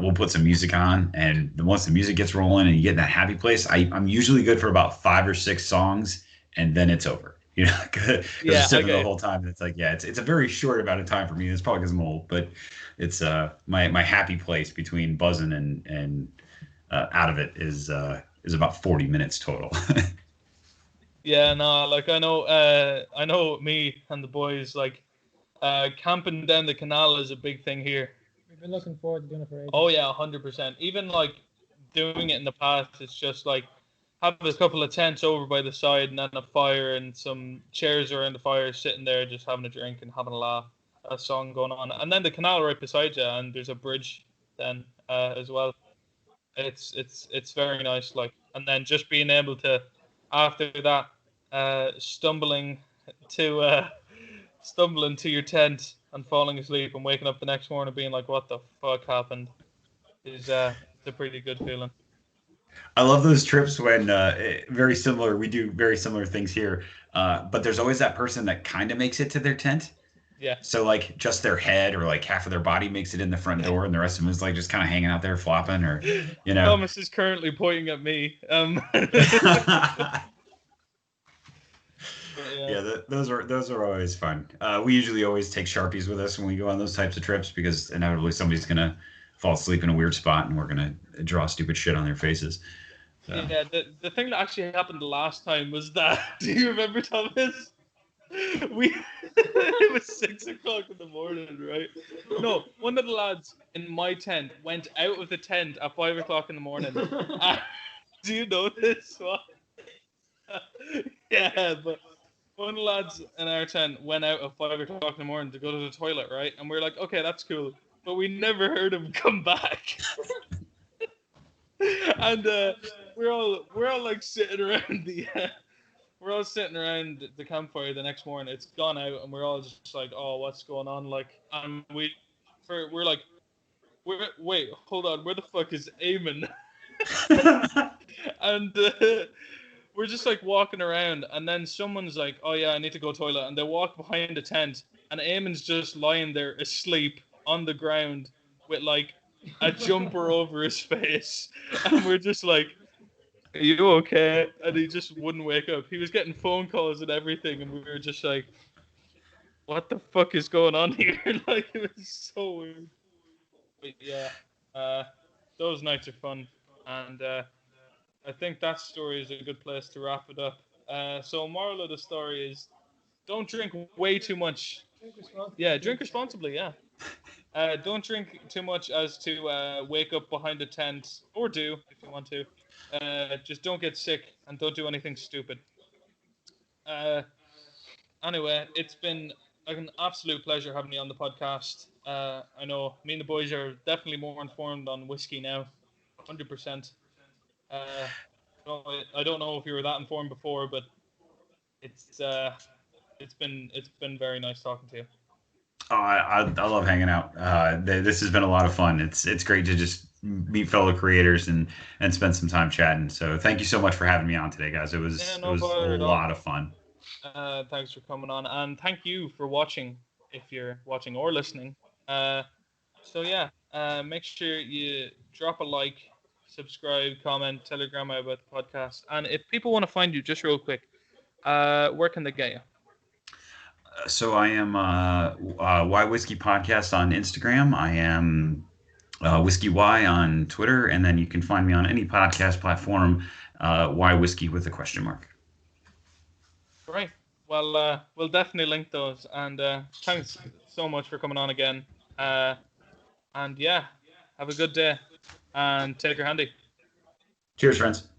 we'll put some music on. And once the music gets rolling and you get in that happy place, I'm usually good for about 5 or 6 songs, and then it's over. Because you're sitting the whole time. And it's like, it's a very short amount of time for me. It's probably because I'm old, but it's my happy place between buzzing and out of it is about 40 minutes total. Yeah, no, like I know me and the boys, like camping down the canal is a big thing here. We've been looking forward to doing it for ages. Oh yeah, 100%. Even like doing it in the past, it's just like having a couple of tents over by the side, and then a fire and some chairs around the fire, sitting there just having a drink and having a laugh, a song going on, and then the canal right beside you, and there's a bridge then as well. It's very nice, like, and then just being able to, after that, stumbling to your tent and falling asleep and waking up the next morning being like, what the fuck happened, is it's a pretty good feeling. I love those trips when very similar. We do very similar things here, but there's always that person that kind of makes it to their tent. Yeah. So like just their head or like half of their body makes it in the front door, and the rest of them is like just kind of hanging out there flopping, or Thomas is currently pointing at me. Those are always fun. We usually always take Sharpies with us when we go on those types of trips, because inevitably somebody's gonna fall asleep in a weird spot, and we're gonna draw stupid shit on their faces. So. Yeah, the thing that actually happened the last time was that. Do you remember, Thomas? It was 6 o'clock in the morning, right? No, one of the lads in my tent went out of the tent at 5 o'clock in the morning. Do you know this? What? Yeah, but one of the lads in our tent went out at 5 o'clock in the morning to go to the toilet, right? And we're like, okay, that's cool. But we never heard him come back. And we're all like sitting around we're all sitting around the campfire the next morning. It's gone out, and we're all just like, "Oh, what's going on?" Like, and we're like, wait, hold on, where the fuck is Eamon? And we're just like walking around, and then someone's like, "Oh yeah, I need to go toilet," and they walk behind the tent, and Eamon's just lying there asleep on the ground with like a jumper over his face, and we're just like, "Are you okay?" And he just wouldn't wake up. He was getting phone calls and everything, and we were just like, "What the fuck is going on here?" Like, it was so weird. But yeah, those nights are fun, and I think that story is a good place to wrap it up. So moral of the story is, don't drink way too much. Drink responsibly. Yeah, drink responsibly. Yeah. Don't drink too much as to wake up behind a tent, or do if you want to. Just don't get sick and don't do anything stupid. Anyway, it's been an absolute pleasure having you on the podcast. I know me and the boys are definitely more informed on whiskey now, 100%. I don't know if you were that informed before, but it's been very nice talking to you. Oh, I love hanging out. This has been a lot of fun. It's great to just meet fellow creators and spend some time chatting. So thank you so much for having me on today, guys. It was No it was a bother at all. lot of fun. Thanks for coming on, and thank you for watching, if you're watching or listening. So yeah, make sure you drop a like, subscribe, comment, tell your grandma about the podcast. And if people want to find you, just real quick, where can they get you? So I am Why Whiskey Podcast on Instagram. I am Whiskey Y on Twitter, and then you can find me on any podcast platform. Why Whiskey with a question mark. Great. Well, we'll definitely link those. And thanks so much for coming on again. And yeah, have a good day and take care handy. Cheers, friends.